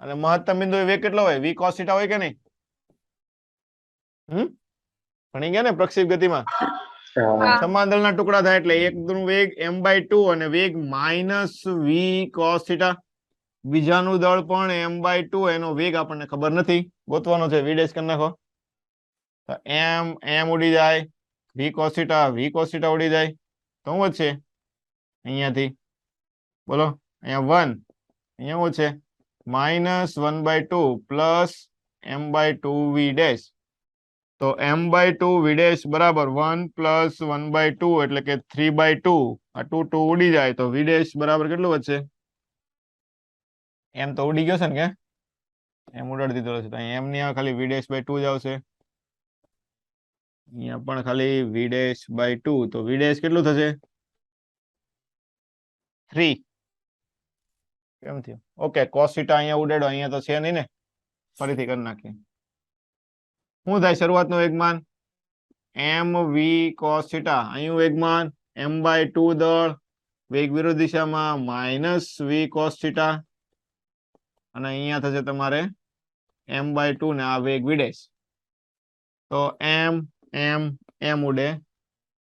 S1: અને મહત્તમ બિંદુએ વેગ કેટલો હોય? v cos θ હોય કે નહીં? ભણી ગયા ને પ્રક્ષેપ ગતિમાં?
S5: હા.
S1: સમાંતરના ટુકડા થાય એટલે એકનું વેગ m/2 અને વેગ માઇનસ v cos θ. બીજાનું દળ પણ m/2, એનો વેગ આપણને ખબર નથી, ગોતવાનો છે. v ડેશ કરી નાખો. તો m ઉડી જાય, v cos θ ઉડી જાય, તો શું વધશે અહીંયાથી? બોલો. અહીંયા 1, અહીંયા શું છે? -1/2 પ્લસ m/2 v ડેશ. તો m/2 v ડેશ બરાબર 1 પ્લસ 1/2 એટલે કે 3/2. આ 2 ઉડી જાય તો v ડેશ બરાબર કેટલું વધશે? એમ તો ઉડી ગયો છે ને કે એમ ઉડાડી દીધો છે, તો એમ ની ખાલી v ડેશ બાય 2 જ આવશે. અહીંયા પણ ખાલી v ડેશ બાય 2, તો v ડેશ કેટલું થશે? 3. કેમ થયું? ઓકે, cos θ અહીંયા ઉડાડો, અહીંયા તો છે નહીં ને, ફરીથી કરી નાખીએ. શું થાય શરૂઆતનું વેગમાન? mv cos θ. અહીં વેગમાન m/2 દળ, વેગ વિરુદ્ધ દિશામાં -v cos θ, અને અહીંયા થશે તમારે m/2 ને આ વેગ v ડેશ. તો m ઉડે,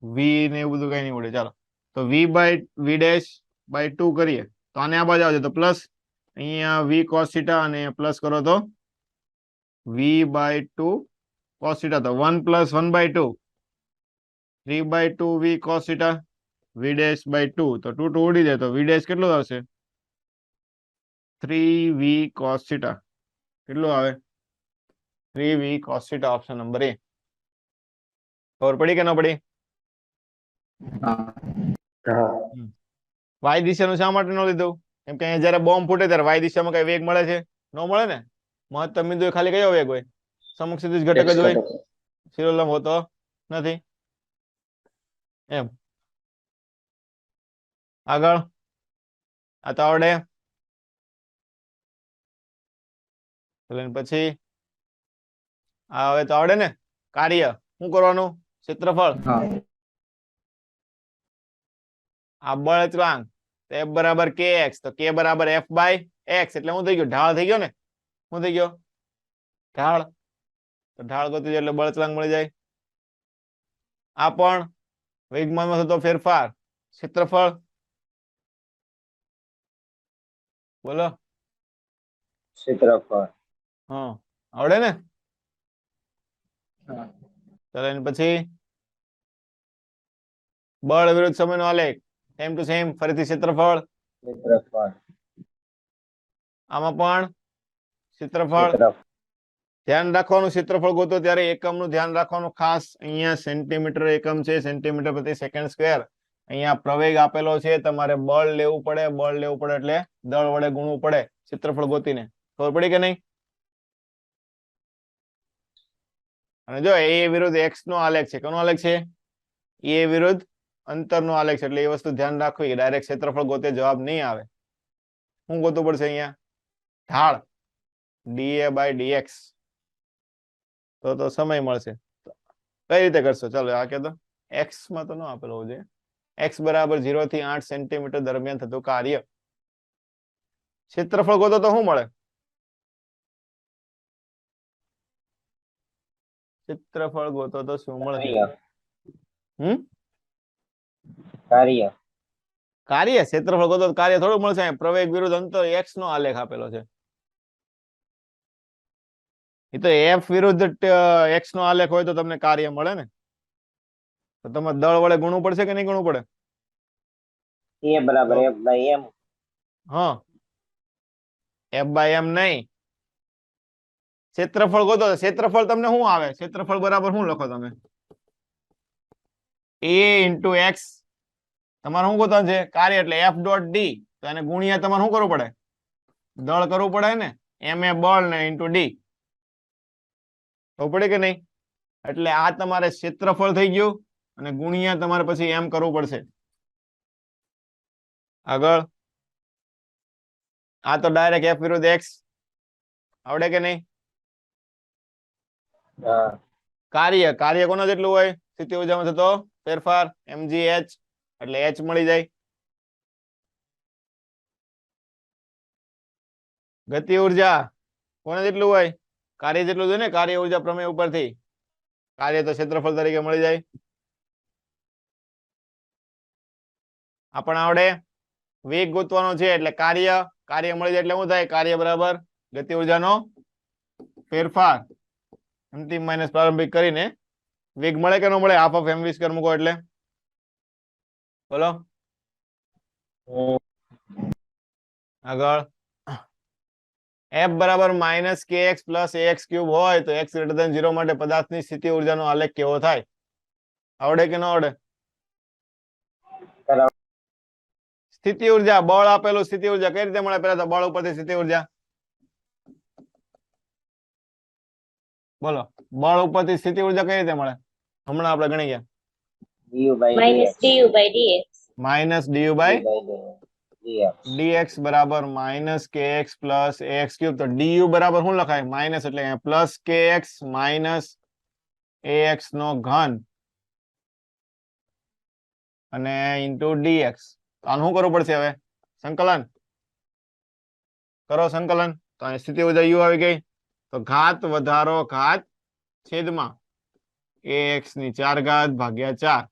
S1: v ને એવું બધું કઈ નહીં ઉડે. ચાલો, તો v ડેશ બાય 2 કરીએ તો આને આ બાજુ આવશે તો પ્લસ, અહીંયા v cos θ અને પ્લસ કરો તો v/2 cos θ. તો 1 plus 1/2, 3/2 v cos θ, v dash by 2, તો 2 ઉડી જાય તો v ડેશ કેટલું આવશે? 3v cos θ. કેટલું આવે? 3v cos θ. ઓપ્શન નંબર એ. ખબર પડી કે ન પડી? વાય દિશાનું શા માટે ન લીધું? કેમ કે અહીંયા જયારે બોમ્બ ફૂટે ત્યારે વાય દિશામાં કઈ વેગ મળે છે? ન મળે ને. મહત્તમ બિંદુએ ખાલી કયો વેગ હોય? સમક્ષિતિજ ઘટક જ હોય, શિરોલંબ હોતો નથી. એમ. આગળ આ તો આવડે. પછી આ હવે તો આવડે ને. કાર્ય શું કરવાનું? ક્ષેત્રફળ. આ બળ અચળાંક f બરાબર kx, તો k બરાબર f/x એટલે શું થઈ ગયું? ઢાળ થઈ ગયો ને. શું થઈ ગયો? ઢાળ. તો ઢાળ ગોતી જાય એટલે બળ અચળાંક મળી જાય. આ પણ વેગમાનમાં થતો ફેરફાર, ક્ષેત્રફળ. બોલો.
S3: ક્ષેત્રફળ.
S1: હા, આવડે ને. ચાલો એની પછી બળ વિરુદ્ધ સમયનો આલેખ, સેમ ટુ સેમ, ફરીથી ક્ષેત્રફળ.
S3: ક્ષેત્રફળ.
S1: આમાં પણ ક્ષેત્રફળ. ધ્યાન રાખવાનું, ક્ષેત્રફળ ગોતો ત્યારે એકમનું ધ્યાન રાખવાનું ખાસ. અહીંયા સેન્ટીમીટર એકમ છે, સેન્ટીમીટર પ્રતિ સેકન્ડ સ્ક્વેર. અહીંયા પ્રવેગ આપેલો છે, તમારે બળ લેવું પડે. બળ લેવું પડે એટલે દળ વડે ગુણવું પડે ક્ષેત્રફળ ગોતીને. ખબર પડી કે નહીં? અને જો એ વિરુદ્ધ x નો આલેખ છે. કોનો આલેખ છે? એ વિરુદ્ધ અંતરનો આલેખ છે, એટલે એ વસ્તુ ધ્યાન રાખવી. ડાયરેક્ટ ક્ષેત્રફળ ગોતે જવાબ નહીં આવે. શું ગોતવું પડશે અહીંયા? ઢાળ dA/dx. તો સમય મળશે. કઈ રીતે કરશો? ચાલો આ કે તો x માં તો ન આપેલો હોવો જોઈએ. x બરાબર 0 થી 8 સેન્ટીમીટર દરમિયાન થતું કાર્ય. ક્ષેત્રફળ ગોતો તો શું મળે? ક્ષેત્રફળ ગોતો તો શું મળે?
S3: કાર્ય.
S1: કાર્ય. ક્ષેત્રફળ ગોતો કાર્ય થોડું મળશે. પ્રવેગ વિરુદ્ધ અંતર x નો આલેખ આપેલો છે. એ તો f વિરુદ્ધ x નો આલેખ હોય તો તમને કાર્ય મળે ને. તો તમારે દળ વડે ગુણવું પડશે કે નહીં ગુણવું પડે?
S3: a બરાબર f/m.
S1: હા, f/m નહીં. ક્ષેત્રફળ ગોતો. ક્ષેત્રફળ તમને શું આવે? ક્ષેત્રફળ બરાબર શું લખો તમે? a into x. તમારે શું ગોતવાનું છે? કાર્ય એટલે f.d. તો એને ગુણ્યા તમારે શું કરવું પડે? દળ કરવું પડે ને. m એ બળ ને into d. ખબર પડે કે નહીં? એટલે આ તમારે ક્ષેત્રફળ થઈ ગયું અને ગુણ્યા તમારે પછી એમ કરવું પડશે. આગળ આ તો ડાયરેક્ટ એફ વિરુદ્ધ એક્સ આવડે કે નહીં?
S3: હા
S1: કાર્ય કાર્ય કોના જેટલું હોય? સ્થિતિ ઉર્જામાં થતો ફેરફાર mgh એટલે h મળી જાય. ગતિ ઉર્જા કોના જેટલું હોય? કાર્ય જેટલું છે ને. કાર્ય ઉર્જા પ્રમેય ઉપરથી કાર્ય તો ક્ષેત્રફળ તરીકે મળી જાય. આપણને આવડે વેગ ગોતવાનો છે એટલે કાર્ય કાર્ય મળી જાય એટલે શું થાય? કાર્ય બરાબર ગતિ ઉર્જાનો ફેરફાર અંતિમ માઇનસ પ્રારંભિક કરીને વેગ મળે કે ન મળે? હાફ ઓફ mv સ્ક્વેર મૂકો એટલે બોલો. આગળ f બરાબર minus kx plus ax cube હોય તો x ગ્રેટર ધેન 0 માટે પદાર્થની સ્થિતિ ઉર્જાનો આલેખ કેવો થાય? આવડે કે ન આવડે?
S3: બરાબર.
S1: સ્થિતિ ઉર્જા બળ આપેલું સ્થિતિ ઉર્જા કઈ રીતે મળે? પેલા તો બળ ઉપરથી સ્થિતિ ઉર્જા બોલો. બળ ઉપરથી સ્થિતિ ઉર્જા કઈ રીતે મળે? હમણાં આપણે ગણી ગયા.
S3: du by
S2: minus
S3: dx
S2: du by dx.
S1: Minus du
S3: du
S1: by
S3: by dx
S1: dx બરાબર minus kx plus ax cube. તો du બરાબર શું લખાય? માઇનસ એટલે પ્લસ kx માઇનસ ax નો ઘન અને ઇન્ટુ dx. આનું શું કરવું પડશે હવે? સંકલન કરો. સંકલન તો અહીં સ્થિતિ ઉર્જા u આવી ગઈ. તો ઘાત વધારો ઘાત છેદમાં ax ની 4 ઘાત ભાગ્યા 4.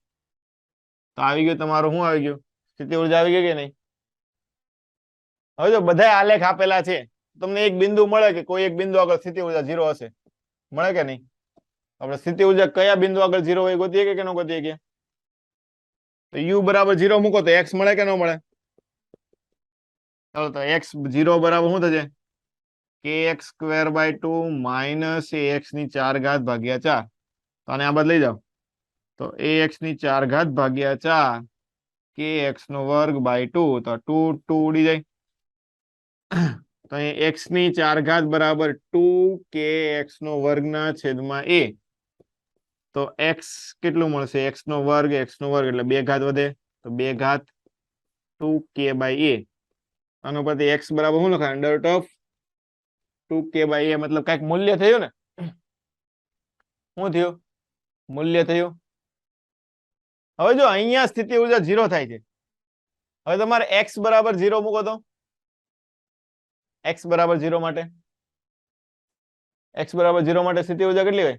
S1: તો આવી ગયું તમારું શું આવી ગયું? સ્થિતિ ઉર્જા આવી ગઈ કે નહીં? હવે જો બધા આલેખ આપેલા છે તમને એક બિંદુ મળે કે કોઈ એક બિંદુ આગળ સ્થિતિ ઉર્જા 0 હશે? મળે કે નહીં? આપણે સ્થિતિ ઉર્જા કયા બિંદુ આગળ 0 હોય ગોતીએ કે ન ગોતીએ કે? તો u બરાબર 0 મૂકો તો x મળે કે ન મળે? ચાલો તો x 0 બરાબર શું થશે? kx square by 2 minus ax ની 4 ઘાત ભાગ્યા 4. તો આને આ બાદ લઈ જાઓ તો ax ની 4 ઘાત ભાગ્યા 4 kx નો વર્ગ બાય 2. તો 2 2 ઉડી જાય. તો અહીં x ની 4 ઘાત બરાબર 2 kx નો વર્ગ ના છેદમાં a. તો x કેટલું મળશે? x નો વર્ગ એટલે 2 ઘાત વધે તો 2 ઘાત 2k બાય a. આનો પરથી x બરાબર શું લખાય? Under root of 2k by a. મતલબ કઈક મૂલ્ય થયું ને? શું થયું? મૂલ્ય થયું. હવે જો અહીંયા સ્થિતિ ઉર્જા 0 થાય છે. હવે તમારે x બરાબર 0 મૂકો તો x બરાબર 0 માટે સ્થિતિ ઉર્જા કેટલી હોય?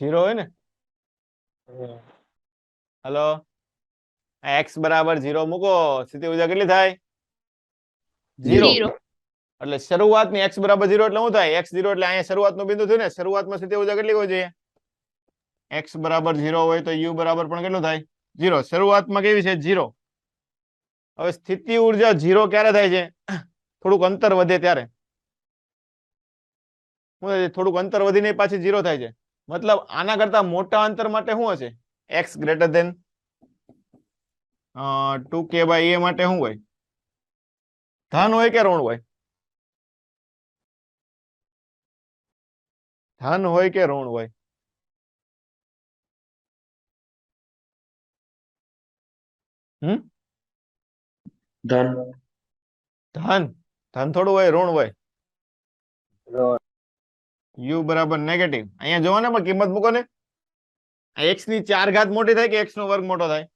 S1: 0 હોય ને? હલો x બરાબર 0 મૂકો સ્થિતિ ઉર્જા કેટલી થાય? 0.
S5: 0.
S1: એટલે શરૂઆતની x બરાબર 0 એટલે શું થાય? x 0 એટલે અહીંયા શરૂઆતનું બિંદુ થયું ને. શરૂઆતમાં સ્થિતિ ઉર્જા કેટલી હોય જોઈએ? x બરાબર 0 હોય તો u બરાબર પણ કેટલું થાય? 0. શરૂઆતમાં કેવી છે? 0. હવે સ્થિતિ ઉર્જા 0 ક્યારે થાય છે? થોડુંક અંતર વધે ત્યારે. શું થાય છે? થોડુંક અંતર વધીને પાછી 0 થાય છે. મતલબ આના કરતા મોટા અંતર માટે શું હશે? x greater than 2k by a માટે શું હોય? ધન હોય કે ઋણ હોય? ધન હોય કે ઋણ હોય?
S6: ધન
S1: ધન ધન થોડું હોય, ઋણ હોય.
S3: ઋણ
S1: u બરાબર નેગેટિવ. અહીંયા જોવો ને પણ કિંમત મૂકો ને. x ની 4 ઘાત મોટી થાય કે x નો વર્ગ મોટો થાય?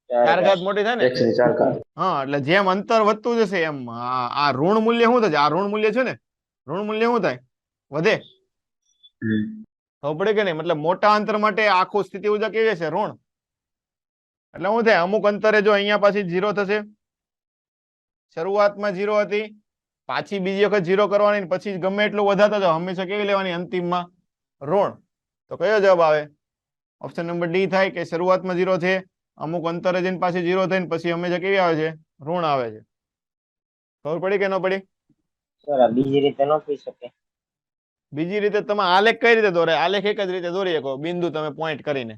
S1: 4 ઘાત મોટી થાય ને?
S6: x ની 4 ઘાત.
S1: હા એટલે જેમ અંતર વધતું જશે એમ આ ઋણ મૂલ્ય શું થશે? આ ઋણ મૂલ્ય છે ને, ઋણ મૂલ્ય શું થાય? વધે. ખબર પડે કે નહીં? મતલબ મોટા અંતર માટે આખું સ્થિતિ ઉર્જા કેવી હશે? ઋણ. એટલે શું થાય? અમુક અંતરે જો અહીંયા પાછી 0 થશે. શરૂઆતમાં 0 હતી, પાછી બીજી વખત 0 કરવાની, પછી ગમે એટલું વધારતા જાઓ, હંમેશા કેવી લેવાની? અંતિમમાં ઋણ. તો કયો જવાબ આવે? ઓપ્શન નંબર ડી થાય કે શરૂઆતમાં 0 છે, અમુક અંતરે જઈને પાછી 0 થઈને પછી હંમેશા કેવી આવે છે? ઋણ આવે છે. ખબર પડી કે ન પડી?
S3: સર આ બીજી રીતે ન થઈ શકે.
S1: બીજી રીતે તમે આલેખ કઈ રીતે દોરે? આલેખ એક જ રીતે દોરી શકો. બિંદુ તમે પોઈન્ટ કરીને.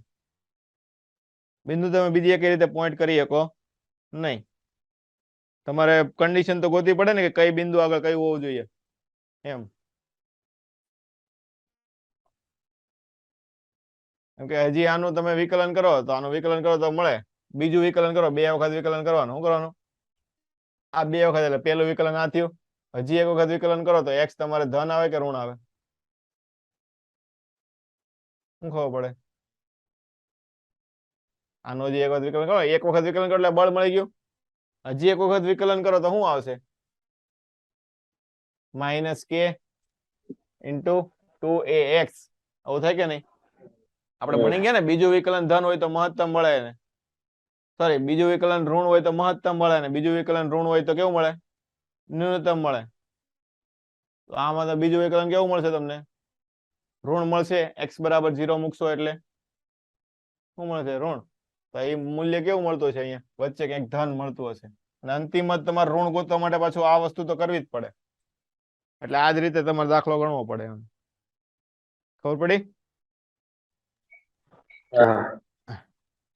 S1: બિંદુ તમે બીજી એક રીતે પોઈન્ટ કરી શકો નહીં. તમારે કન્ડિશન તો ગોતવી પડે ને કે કઈ બિંદુ આગળ કયું હોવું જોઈએ એમ. કેમ કે હજી આનું તમે વિકલન કરો તો આનું વિકલન કરો તો મળે, બીજું વિકલન કરો 2 વખત વિકલન કરવાનું. શું કરવાનું? આ 2 વખત એટલે પેલું વિકલન આ થયું, હજી એક વખત વિકલન કરો તો x તમારે ધન આવે કે ઋણ આવે? શું ખબર પડે? આનો હજી એક વખત વિકલન કરો, એક વખત વિકલન કરો એટલે બળ મળી ગયું. હજી એક વખત વિકલન કરો તો શું આવશે? -k * 2ax. આવું થાય કે નહીં? આપણે ભણી ગયા ને, બીજું વિકલન ધન હોય તો મહત્તમ મળે ને, સોરી બીજું વિકલન ઋણ હોય તો મહત્તમ મળે ને બીજું વિકલન ઋણ હોય તો કેવું મળે? ન્યૂનતમ મળે. તો આમાં તો બીજું વિકલન કેવું મળશે તમને? ઋણ મળશે. x બરાબર 0 મૂકશો એટલે શું મળશે? ઋણ. તો એ મૂલ્ય કેવું મળતું હશે? અહીંયા વચ્ચે ક્યાંક ધન મળતું હશે, અને અંતિમ જ તમારે ઋણ ગોતવા માટે પાછું આ વસ્તુ તો કરવી જ પડે. એટલે આ જ રીતે તમારે દાખલો ગણવો પડે. ખબર પડી?
S6: હા.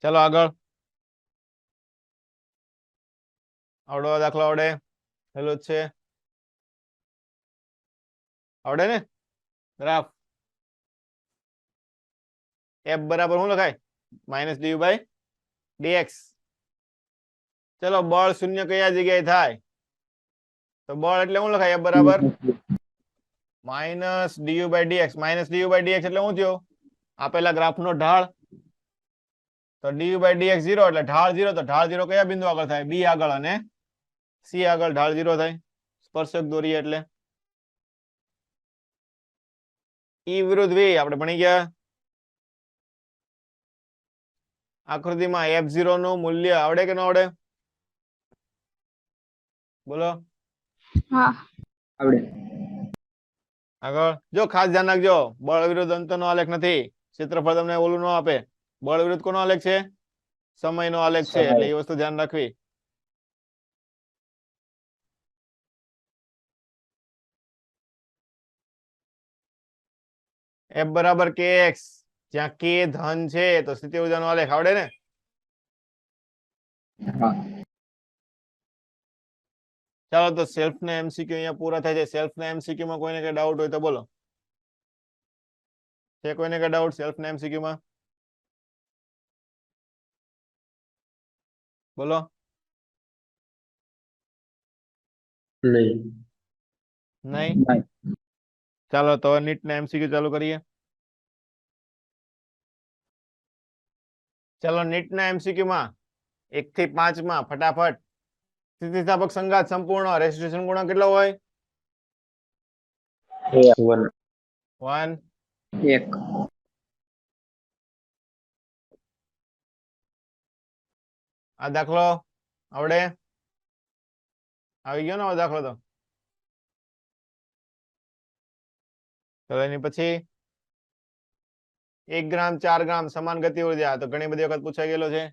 S1: ચાલો આગળ. આવડો દાખલો આવડે? હેલો છે, આવડે ને? ગ્રાફ f બરાબર શું લખાય? -du/dx. ચલો બળ શૂન્ય કયા જગ્યાએ થાય? તો બળ એટલે શું લખાય? f બરાબર -du/dx. -du/dx એટલે શું થયું? આપેલા ગ્રાફનો ઢાળ. તો du/dx 0 એટલે ઢાળ 0. તો ઢાળ 0 કયા બિંદુ આગળ થાય? b આગળ અને c આગળ ઢાળ 0 થાય. સ્પર્શક દોરીએ એટલે e વિરુદ્ધ v આપણે ભણી ગયા. આકૃતિમાં f0 નું મૂલ્ય આવડે કે ન આવડે? બોલો.
S5: હા.
S4: આવડે.
S1: આગળ જો ખાસ ધ્યાન રાખજો, બળ વિરુદ્ધ અંતરનો આલેખ નથી. ક્ષેત્રફળ તમને ઓલું ન આપે. બળ વિરુદ્ધ કોનો આલેખ છે? સમયનો આલેખ છે. એટલે એ વસ્તુ ધ્યાન રાખવી. f બરાબર kx, જ્યાં k ધન છે તો સ્થિતિ ઊર્જાનો આલેખ આવડે ને?
S4: હા.
S1: ચાલો તો સેલ્ફ ના એમસીક્યુ અહીંયા પૂરા થાય છે. સેલ્ફ ના એમસીક્યુ માં કોઈને કઈ ડાઉટ હોય તો બોલો. છે કોઈને કઈ ડાઉટ સેલ્ફ ના એમસીક્યુ માં? બોલો.
S6: નહીં.
S1: નહીં?
S4: નહીં.
S1: ચાલો તો નીટ ના એમસીક્યુ ચાલુ કરીએ. ચાલો નીટ ના એમસીક્યુ માં 1 થી 5 માં ફટાફટ સ્થિતિસ્થાપક સંઘાત સંપૂર્ણ રેસિસ્ટન્સ ગુણાંક કેટલો હોય?
S6: 1.
S1: 1.
S4: 1.
S1: આ દાખલો આવડે? આવી ગયો ને આ દાખલો? તો ચલો એની પછી 1 ગ્રામ 4 ગ્રામ સમાન ગતિ ઉર્જા. તો ઘણી બધી વખત પૂછાઈ ગયેલો છે.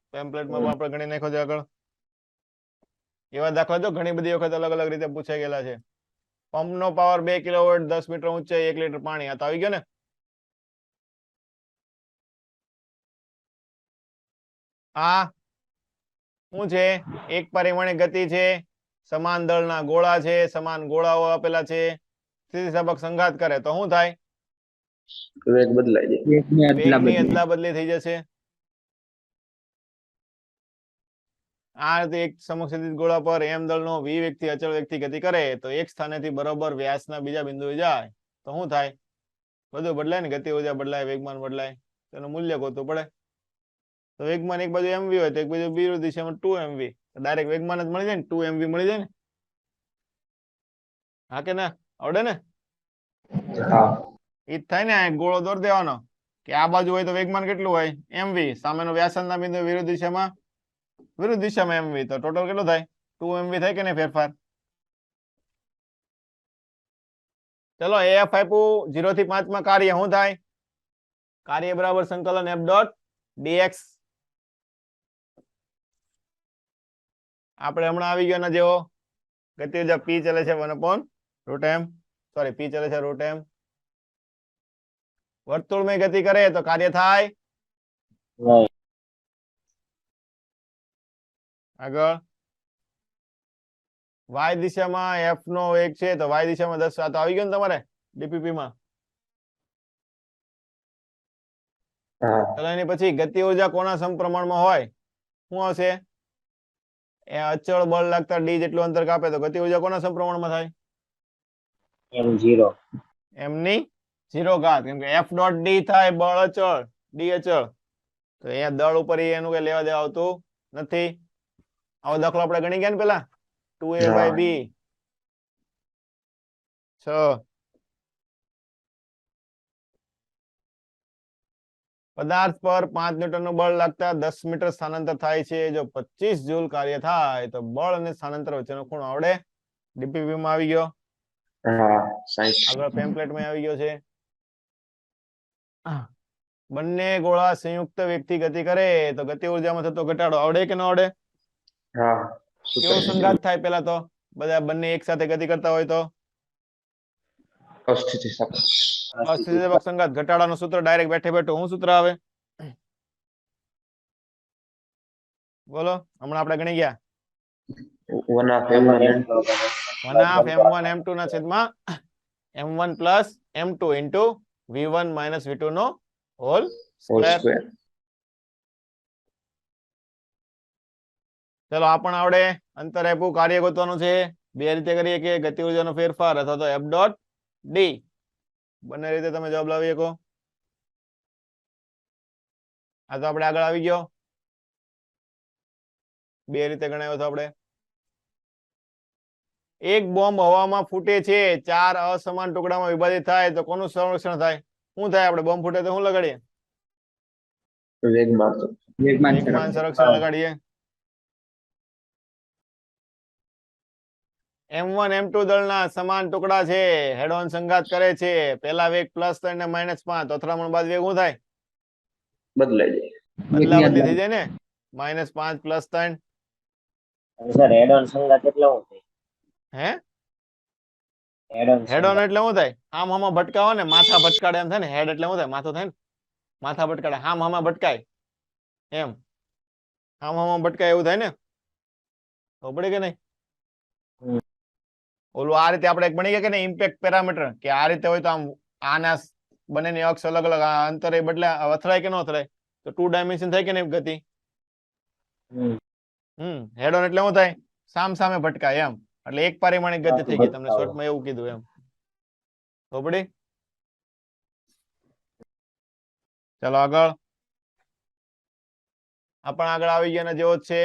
S1: ટેમ્પલેટમાં પણ આપણે ગણી નાખ્યો છે આગળ. એવા દાખલા તો ઘણી બધી વખત અલગ અલગ રીતે પૂછાઈ ગયેલા છે. પંપનો પાવર 2 કિલોવોટ, 10 મીટર ઊંચાઈ, 1 લીટર પાણી. આ તો આવી ગયો ને? આ શું છે? એક પરિમાણીય ગતિ છે, સમાન દળના ગોળા છે, સમાન ગોળાઓ આપેલા છે, સ્થિતિસ્થાપક સંઘાત કરે તો શું થાય?
S6: વેગ બદલાય છે.
S1: વેગની અદલા બદલી થઈ જશે. આ રીતે એક સમક્ષિતિજ ગોળા પર m દળનો v વેગથી અચળ વેગથી ગતિ કરે તો એક સ્થાનેથી બરોબર વ્યાસના બીજા બિંદુએ જાય તો શું થાય? બધું બદલાય ને, ગતિ ઉર્જા બદલાય, વેગમાન બદલાય, તેનું મૂલ્ય ગોતવું પડે. તો વેગમાન એક બાજુ mv હોય તો એક બાજુ વિરુદ્ધ દિશામાં 2mv. ડાયરેક્ટ વેગમાન જ મળી જાય ને, 2mv મળી જાય ને? હા કે ના? આવડે ને?
S6: હા.
S1: એ જ થાય ને. ગોળો દોર દેવાનો કે આ બાજુ હોય તો વેગમાન કેટલું હોય? mv. સામેનો વ્યાસાંતના બિંદુ વિરુદ્ધ દિશામાં mv. તો ટોટલ કેટલો થાય? 2mv થાય કે નહીં ફેરફાર? ચલો AF આપ્યું 0 થી 5 માં કાર્ય શું થાય? કાર્ય બરાબર સંકલન f ડોટ dx. આપણે હમણાં આવી ગયો ના જેવો ગતિ ઉર્જા p ચાલે છે 1/√m, સોરી p ચાલે છે √m. વર્તુળમય ગતિ કરે તો કાર્ય થાય? આગળ y દિશામાં f નો વેગ છે તો y દિશામાં 10 તો આવી ગયો ને તમારે ડીપીપી માં?
S6: હા
S1: ચલો એની પછી ગતિ ઉર્જા કોના સમપ્રમાણમાં હોય શું આવશે એ અચળ બળ લાગતા ડી જેટલું અંતર કાપે તો ગતિ ઉર્જા કોના સમપ્રમાણમાં થાય
S3: m0
S1: એમની 0 ઘાત કેમ કે એફ ડોટ ડી થાય બળ અચળ ડી અચળ તો અહીંયા દળ ઉપર એનું કઈ લેવા દેવા આવતું નથી આવો દાખલો આપણે ગણી ગયા ને પેલા 2a બાય b 6 પદાર્થ પર 5 ન્યૂટન નું બળ લાગતા 10 મીટર સ્થાનાંતર થાય છે જો 25 જૂલ કાર્ય થાય તો બળ અને સ્થાનાંતર વચ્ચેનો ખૂણો આવડે ડીપીપી માં આવી ગયો
S6: હા 60
S1: આગળ પેમ્પલેટ માં આવી ગયો છે બંને ગોળા સંયુક્ત વેગથી ગતિ કરે તો ગતિ ઉર્જામાં થતો ઘટાડો આવડે કે ન આવડે
S6: હા
S1: કેવો સંઘાત થાય પેલા તો બધા બંને એક સાથે ગતિ કરતા હોય તો
S6: અસ્થિતિ
S1: અસ્થિતિજનક સંઘાત ઘટાડાનું સૂત્ર ડાયરેક્ટ બેઠે બેઠું શું સૂત્ર આવે બોલો હમણાં આપણે ગણી ગયા
S6: 1 of m1
S3: m1
S1: 1 half m1 m2 ના છેદમાં m1 plus m2 into v1 minus v2 નો હોલ
S6: whole
S1: સ્ક્વેર
S6: square
S1: ચલો આ પણ આવડે અંતર આપ્યું કાર્ય ગોતવાનું છે બે રીતે કરીએ કે ગતિ ઉર્જાનો ફેરફાર અથવા તો f ડોટ ડી બંને રીતે તમે જવાબ લાવી શકો આ તો આપણે આગળ આવી ગયો બે રીતે ગણાવ્યો તો આપણે એક બોમ્બ હવામાં ફૂટે છે 4 અસમાન ટુકડામાં વિભાજિત થાય તો કોનું સંરક્ષણ થાય શું થાય આપણે બોમ્બ ફૂટે તો શું લગાડીએ
S6: વેગમાન
S4: વેગમાન
S1: વેગમાન
S4: સંરક્ષણ.
S1: સંરક્ષણ લગાડીએ m1 m2 દળના સમાન ટુકડા છે હેડ ઓન સંઘાત કરે છે પેલા વેગ +3 ને -5 તો અથડામણ બાદ વેગ શું થાય
S6: બદલાઈ જાય
S1: બદલા બદલી થઈ જાય ને -5 +3
S3: સર હેડ ઓન સંગાત એટલે શું થાય
S1: હે
S3: હેડ ઓન
S1: હેડ ઓન એટલે શું થાય આમ આમાં ભટકાવો ને માથા ભટકાડે એમ થાય ને હેડ એટલે શું થાય માથું થાય ને માથા ભટકાડે આમ આમાં ભટકાય એમ આમ આમાં ભટકાય એવું થાય ને ખબર પડી કે નહીં ઓલું આ રીતે આપણે એક બની ગયા કે ને ઇમ્પેક્ટ પેરામીટર કે આ રીતે હોય તો આમ આના બંનેની અક્ષ અલગ અલગ આ અંતરે બદલે અથડાય કે ન અથડાય તો 2 ડાયમેન્શન થાય કે નહીં ગતિ હેડ ઓન એટલે શું થાય સામ સામે ભટકાય એમ એટલે એક પરિમાણિક ગતિ થઈ ગઈ તમને શોર્ટમાં એવું કીધું એમ ખબર પડી ચાલો આગળ આ પણ આગળ આવી ગયા જેવો જ છે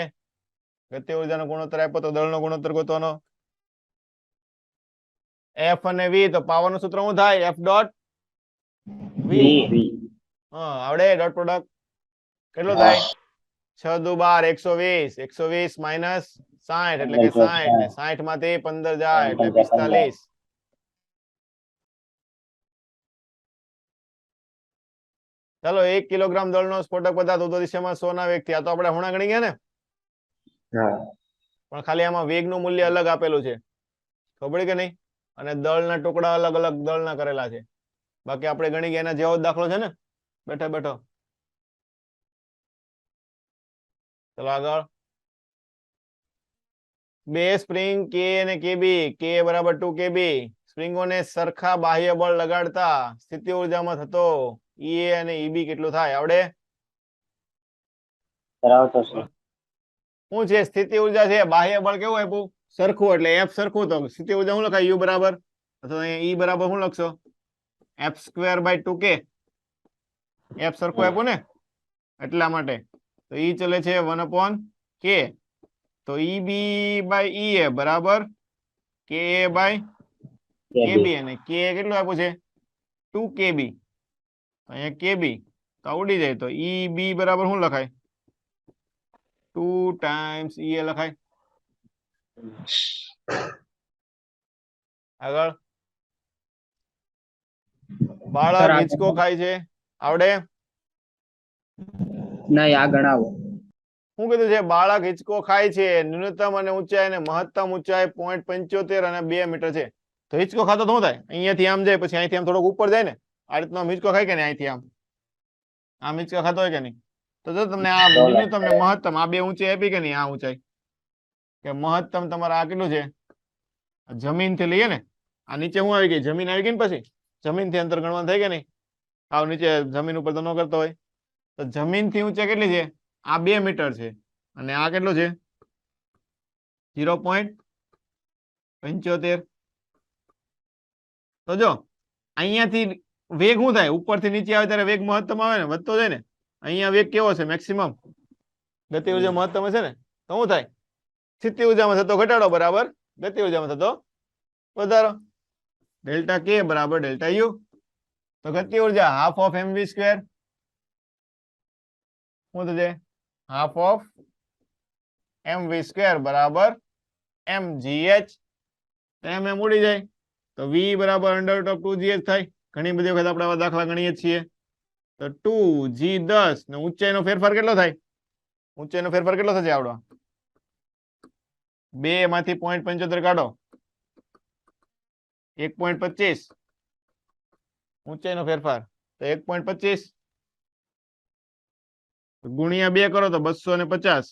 S1: ગતિ ઉર્જાનો ગુણોત્તર આપ્યો તો દળનો ગુણોત્તર ગોતવાનો F અને V તો પાવર નું સૂત્ર શું થાય F ડોટ V હા આવડે ડોટ પ્રોડક્ટ કેટલો થાય 6 દુ 12 120 120 માઇનસ 60 એટલે કે 60 ને 60 માંથી 15 જાય એટલે 45 ચાલો 1 કિલોગ્રામ દળનો સ્ફોટક પદાર્થ ઉત્તર દિશામાં 100 ના વેગથી આ તો આપણે હમણાં ગણી ગયા ને
S6: હા
S1: પણ ખાલી આમાં વેગનું મૂલ્ય અલગ આપેલું છે ખબર પડી કે નહીં અને દળના ટુકડા અલગ અલગ દળના કરેલા છે બાકી આપણે ગણી ગયા એના જેવો જ દાખલો છે ને બેઠો બેઠો ચલો આગળ બે સ્પ્રિંગ કે અને કેબી કે બરાબર 2 કેબી સ્પ્રિંગોને સરખા બાહ્ય બળ લગાડતા સ્થિતિ ઉર્જામાં થતો ઈએ અને ઈબી કેટલું થાય આવડે
S3: કરાવતો છે
S1: શું છે સ્થિતિ ઉર્જા છે બાહ્ય બળ કેવું આપ્યું સરખું એટલે એફ સરખું તો સ્થિતિ ઉર્જા શું લખાય યુ બરાબર અથવા ઈ બરાબર શું લખશો f²/2k એફ સરખું આપ્યું ને એટલા માટે તો ઈ ચલે છે 1/k તો EB/EA બરાબર KA/KB અને K કેટલું આપ્યું છે 2KB અહીંયા KB તો ઉડી જાય તો EB બરાબર શું લખાય 2 ટાઈમ્સ EA લખાય આગળ બાળક હિંચકો ખાય છે આવડે
S4: નહીં આ ગણાવો
S1: શું કીધું છે બાળક હિંચકો ખાય છે ન્યૂનતમ અને ઊંચાઈ અને મહત્તમ ઊંચાઈ 0.75 અને 2 મીટર છે તો હિંચકો ખાતો તો શું થાય અહીંયાથી આમ જાય પછી અહીંથી આમ થોડોક ઉપર જાય ને આ રીતનો આમ હિંચકો ખાય કે નહીં અહીંથી આમ હિંચકો ખાતો હોય કે નહીં તો જો તમને આ ન્યૂનતમ ને મહત્તમ આ બે ઊંચાઈ આપી કે નહીં આ ઊંચાઈ કે મહત્તમ તમારે આ કેટલું છે જમીન થી લઈએ ને આ નીચે શું આવી ગઈ જમીન આવી ગઈ ને પછી જમીન થી અંતર ગણવાનું થાય કે નહીં આવ નીચે જમીન ઉપર તો ન કરતો હોય તો જમીનથી ઊંચાઈ કેટલી છે? આ 2 મીટર છે અને આ કેટલું છે? 0.75. તો જો અહીંયાથી વેગ શું થાય? ઉપરથી નીચે આવે ત્યારે વેગ મહત્તમ આવે ને, વધતો જાય ને. અહીંયા વેગ કેવો છે? મેક્સિમમ. ગતિ ઉર્જા મહત્તમ છે ને, તો શું થાય? સ્થિતિ ઉર્જામાં થતો ઘટાડો બરાબર ગતિ ઉર્જામાં થતો વધારો. ડેલ્ટા કે બરાબર ડેલ્ટા યુ. તો ગતિ ઉર્જા હાફ ઓફ mv સ્ક્વેર શું થશે? હાફ ઓફ mv સ્ક્વેર બરાબર mgh. એમ ઉડી જાય તો v બરાબર અંડર રૂટ ઓફ 2gh થાય. ઘણી બધી વખત આપણે આવા દાખલા ગણીએ છીએ. તો 2g10 ને ઊંચાઈનો ફેરફાર કેટલો થાય? ઊંચાઈનો ફેરફાર કેટલો થશે આવડો? 2 માંથી 0.75 કાઢો 1.25 ઊંચાઈનો ફેરફાર તો 1.25 ગુણ્યા 2 કરો તો 250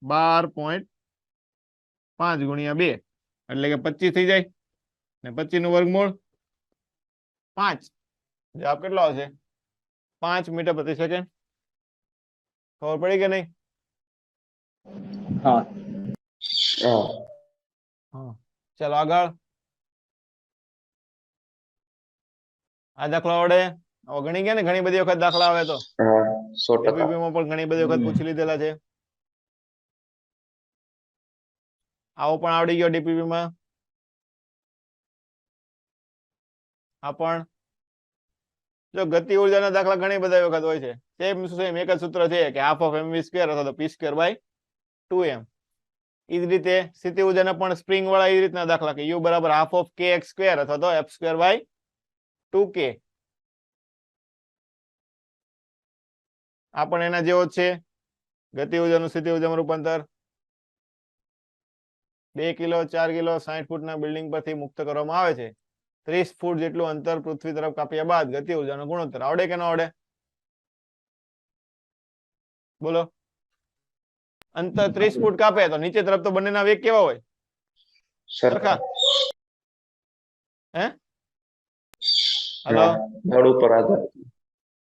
S1: 12.5 ગુણ્યા 2 એટલે કે 25 થઈ જાય ને 25 નું વર્ગમૂળ 5. જવાબ કેટલો આવશે? 5 મીટર પ્રતિ સેકન્ડ. ખબર પડી કે નહીં?
S3: હા
S6: હા
S1: ચાલો આગળ. આ દાખલો આવડે? ગણી ગયા ને? ઘણી બધી વખત દાખલા આવે તો
S6: હા 100%.
S1: APP માં પણ ઘણી બધી વખત પૂછી લીધેલા છે. આવો પણ આવડી ગયો ડીપીપી માં. આ પણ જો ગતિ ઉર્જાના દાખલા ઘણી બધા વખત હોય છે. સેમ એક જ સૂત્ર છે કે હાફ ઓફ mv સ્ક્વેર અથવા તો p સ્ક્વેર બાય 2m. એ જ રીતે સ્થિતિ ઉર્જાના પણ સ્પ્રિંગ વાળા એ રીતના દાખલા કે u બરાબર હાફ ઓફ kx સ્ક્વેર અથવા તો f સ્ક્વેર બાય 2k. આ પણ એના જેવો જ છે. ગતિ ઉર્જાનું સ્થિતિ ઉર્જામાં રૂપાંતર 2 કિલો 4 કિલો 60 ફૂટના બિલ્ડિંગ પરથી મુક્ત કરવામાં આવે છે. 30 ફૂટ જેટલું અંતર પૃથ્વી તરફ કાપ્યા બાદ ગતિ ઉર્જાનો ગુણોત્તર આવડે કે ન આવડે? બોલો. અંતર 30 ફૂટ કાપે તો નીચે તરફ તો બંનેના વેગ કેવા હોય? સરખા. હે હલો?
S6: દળ ઉપર આધાર.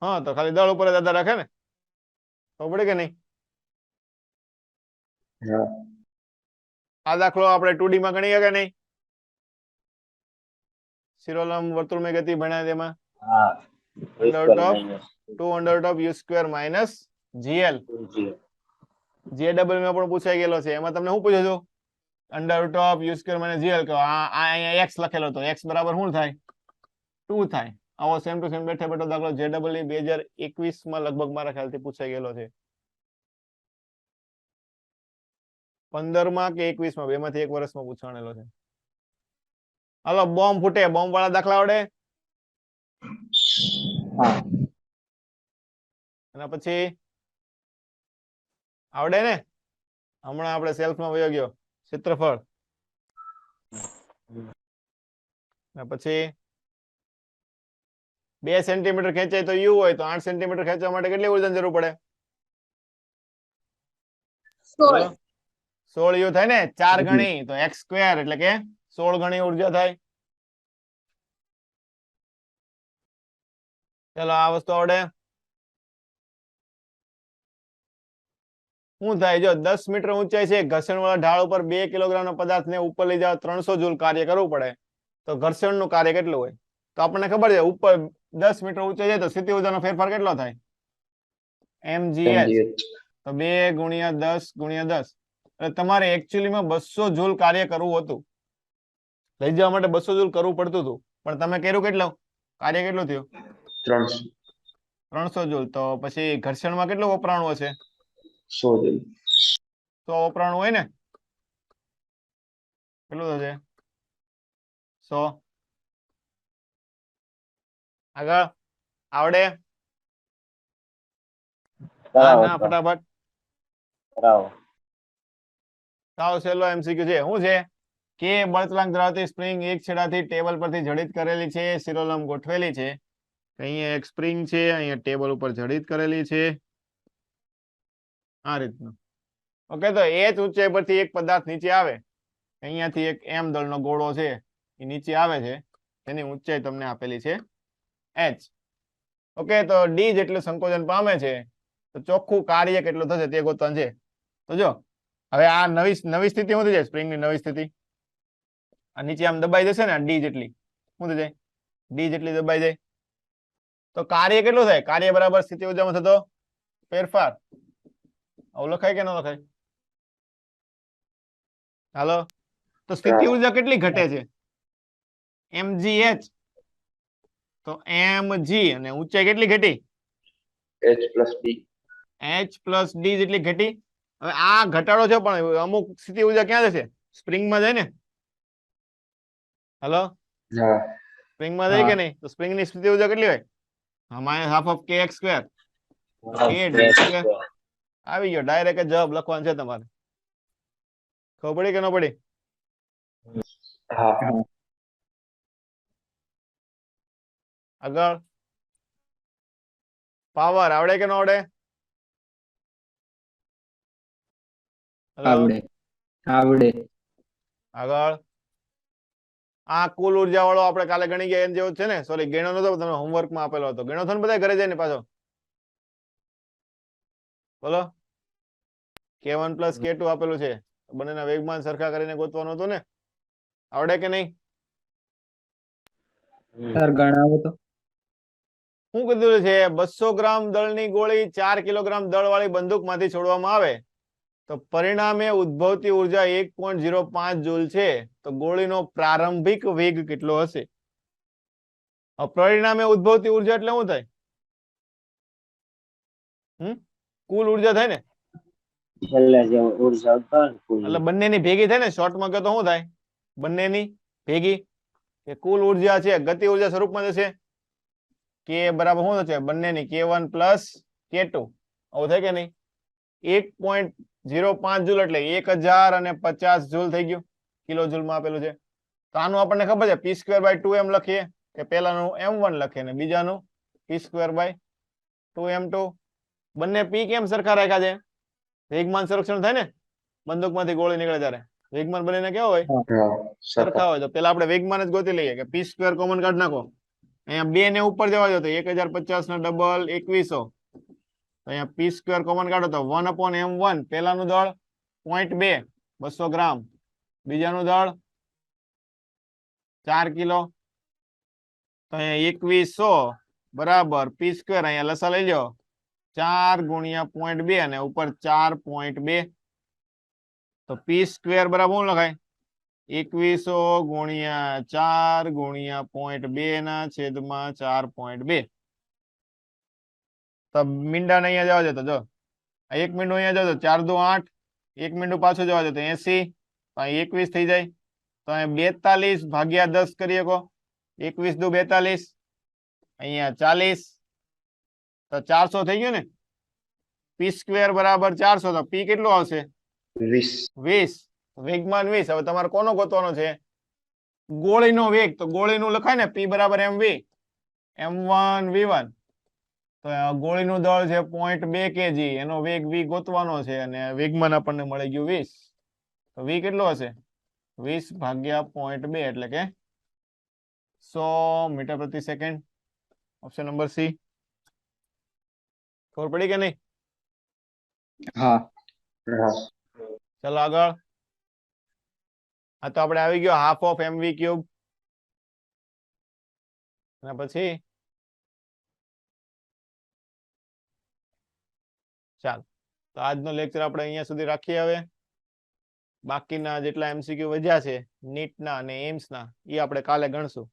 S1: હા તો ખાલી દળ ઉપર જ આધાર રાખે ને. ખબર પડે કે નહીં?
S6: હા
S1: આ દાખલો આપણે 2D માં ગણીએ કે નહીં? શિરોલંબ વર્તુળમય ગતિ ભણ્યા તેમાં
S3: હા
S1: under root of 2 under root of u square minus gl. JW માં પણ પૂછાઈ ગયેલો છે. એમાં તમને શું પૂછ્યું હતું? Under root of u square minus gl કે આ અહીંયા x લખેલો હતો. x બરાબર શું થાય? 2 થાય. આવો સેમ ટુ સેમ બેઠે બેઠો દાખલો JW 2021 માં લગભગ મારા ખ્યાલથી પૂછાઈ ગયેલો છે. 15 માં કે 21 માં, બેમાંથી એક વર્ષમાં પૂછાણેલો છે. હાલો બોમ્બ ફૂટે, બોમ્બ વાળા દાખલા આવડે?
S3: હા
S1: એના પછી આવડે ને? હમણાં આપણે સેલ્ફમાં વયો ગયો ક્ષેત્રફળ. પછી 2 સેન્ટીમીટર ખેંચાય તો u હોય તો 8 સેન્ટીમીટર ખેંચવા માટે કેટલી ઉર્જાની જરૂર પડે?
S5: 16.
S1: 16 u થાય ને. 4 ગણી તો x સ્ક્વેર એટલે કે 16 ગણી ઉર્જા થાય. ચલો આ વસ્તુ આવડે? શું થાય? જો 10 મીટર ઊંચાઈ છે, ઘર્ષણ વાળા ઢાળ ઉપર 2 કિલોગ્રામના પદાર્થને ઉપર લઈ જાવ 300 જૂલ કાર્ય કરવું પડે તો ઘર્ષણનું કાર્ય કેટલું હોય? તો આપણને ખબર છે ઉપર 10 મીટર ઊંચાઈ જાય તો સ્થિતિ ઉર્જાનો ફેરફાર કેટલો થાય? mgh. તો 2 ગુણ્યા 10 ગુણ્યા 10 એટલે તમારે એકચ્યુઅલીમાં 200 જૂલ કાર્ય કરવું હતું. લઈ જવા માટે 200 જૂલ કરવું પડતું હતું, પણ તમે કર્યું કેટલું? કાર્ય કેટલું થયું? 300 જૂલ. તો પછી ઘર્ષણમાં કેટલું વપરાણું હશે?
S6: 100 જૂલ.
S1: 100 વપરાણું હોય ને. કેટલું થશે? 100. આગળ આવડે? હા ના ફટાફટ. સાવ સહેલો MCQ છે. શું છે કે બળતણાંક ધરાવતી સ્પ્રિંગ એક છેડાથી ટેબલ પરથી જડિત કરેલી છે, શિરોલંબ ગોઠવેલી છે. અહીંયા એક સ્પ્રિંગ છે, અહીંયા ટેબલ ઉપર જડિત કરેલી છે આ રીતનું. ઓકે તો એ જ ઊંચાઈ પરથી એક પદાર્થ નીચે આવે. અહીંયાથી એક m દળનો ગોળો છે એ નીચે આવે છે, એની ઊંચાઈ તમને આપેલી છે h. ઓકે તો d જેટલું સંકોચન પામે છે તો ચોખ્ખું કાર્ય કેટલું થશે તે ગોતવાનું છે. તો જો હવે આ નવી સ્થિતિ શું થઈ જાય? સ્પ્રિંગની નવી સ્થિતિ આ નીચે આમ દબાઈ જશે ને, ડી જેટલી શું થઈ જાય? ડી જેટલી દબાઈ જાય. તો કાર્ય કેટલું થાય? કાર્ય બરાબર સ્થિતિ ઊર્જામાં થતો ફેરફાર. આવું લખાય કે ન લખાય? હાલો, તો સ્થિતિ ઊર્જા કેટલી ઘટે છે? mgh. તો mg અને ઊંચાઈ કેટલી ઘટી?
S6: H plus D.
S1: h plus D જેટલી ઘટી. હવે આ ઘટાડો છે પણ અમુક સ્થિતિ ઊર્જા ક્યાં જશે? સ્પ્રિંગમાં જાય ને. હેલો,
S6: હા.
S1: સ્પ્રિંગમાં જાય કે નહીં? તો સ્પ્રિંગની સ્થિતિ ઊર્જા કેટલી હોય? Minus half of kx square. આવી ગયો, ડાયરેક્ટ જવાબ લખવાનો છે તમારે. ખબર પડી કે ન પડી?
S6: હા.
S1: આગળ પાવર આવડે કે ન આવડે? Hello?
S4: આવડે.
S1: આગળ આ કુલ ઉર્જા વાળો આપણે કાલે ગણી ગયા એમ જેવો છે ને. સોરી, ગણ્યો નતો, તમને હોમવર્ક માં આપેલો હતો. ગણ્યો હતો ને બધા? ઘરે જઈને પાછો બોલો. k1 પ્લસ k2 આપેલું છે. બંનેના વેગમાન સરખા કરીને ગોતવાનું હતું ને. આવડે કે નહીં?
S4: સર ગણાવો તો.
S1: શું કીધું છે? 200 ગ્રામ દળની ગોળી 4 કિલોગ્રામ દળ વાળી બંદૂકમાંથી છોડવામાં આવે તો પરિણામે ઉદ્ભવતી ઉર્જા 1.05 જૂલ છે. તો ગોળીનો પ્રારંભિક વેગ કેટલો હશે? પરિણામે ઉદ્ભવતી ઉર્જા એટલે શું થાય? કુલ ઉર્જા થાય ને.
S3: છેલ્લે જે ઉર્જા ઉત્પન્ન કુલ
S1: એટલે બંનેની ભેગી થાય ને. શોર્ટમાં કહો તો શું થાય? બંનેની ભેગી કે કુલ ઉર્જા છે ગતિ ઉર્જા સ્વરૂપમાં જશે. કે બરાબર શું થશે? બંનેની k1 પ્લસ k2. આવું થાય કે નહીં? 1.05 જૂલ એટલે 1050 જૂલ થઈ ગયું. કિલો જૂલમાં આપેલું છે. તો આનું આપણને ખબર છે p સ્ક્વેર બાય 2m લખીએ કે પેલાનું m1 લખીએ ને બીજાનું p સ્ક્વેર બાય 2m2. બંને p કેમ સરખા રાખ્યા છે? વેગમાન સંરક્ષણ થાય ને. બંદૂકમાંથી ગોળી નીકળે ત્યારે વેગમાન બંનેને કેવો હોય?
S6: હા.
S1: સરખા હોય. તો પેલા આપણે વેગમાન જ ગોતી લઈએ કે p સ્ક્વેર કોમન કાઢી નાખો. અહીંયા 2 ને ઉપર જવા દો તો 1050 નો ડબલ 2100. અહીંયા p સ્ક્વેર કોમન કાઢો તો 1/m1. પેલાનું દળ 0.2 200 ગ્રામ. બીજાનું દળ 4 કિલો. તો અહીંયા 2100 બરાબર p સ્ક્વેર. અહીંયા લસા લઈ લો 4 ગુણ્યા 0.2 અને ઉપર 4.2. તો p સ્ક્વેર બરાબર શું લખાય? 2100 ગુણ્યા 4 ગુણ્યા 0.2 ના છેદમાં 4.2. તો મીંડા ને અહીંયા જવા દે તો જો આ 1 મીંડું અહીંયા જાવ તો 4 દુ 8. 1 મીંડું પાછું જવા દે તો 80. તો અહીં 21 થઈ જાય. તો અહીં 42 ભાગ્યા 10 કરી શકો. 21 દુ 42. અહીંયા 40. તો 400 થઈ ગયું ને. p સ્ક્વેર બરાબર 400. તો p કેટલું આવશે? 20. વેગમાન 20. હવે તમારે કોનો ગોતવાનો છે? ગોળીનો વેગ. તો ગોળીનું લખાય ને p બરાબર mv. m1 v1. તો ગોળીનું દળ છે 0.2 kg. એનો વેગ v ગોતવાનો છે અને વેગમાન આપણને મળી ગયું 20. તો v કેટલો હશે? 20 ભાગ્યા 0.2 એટલે કે 100 મીટર પ્રતિ સેકન્ડ. Option number C. ખબર પડી કે નહીં?
S4: હા.
S1: ચલો આગળ. આ તો આપણે આવી ગયો હાફ ઓફ mv ક્યુબ. અને પછી ચાલ તો આજનો લેક્ચર આપણે અહીંયા સુધી રાખીએ. હવે બાકીના જેટલા MCQ વધ્યા છે નીટના અને એમ્સના એ આપણે કાલે ગણશું.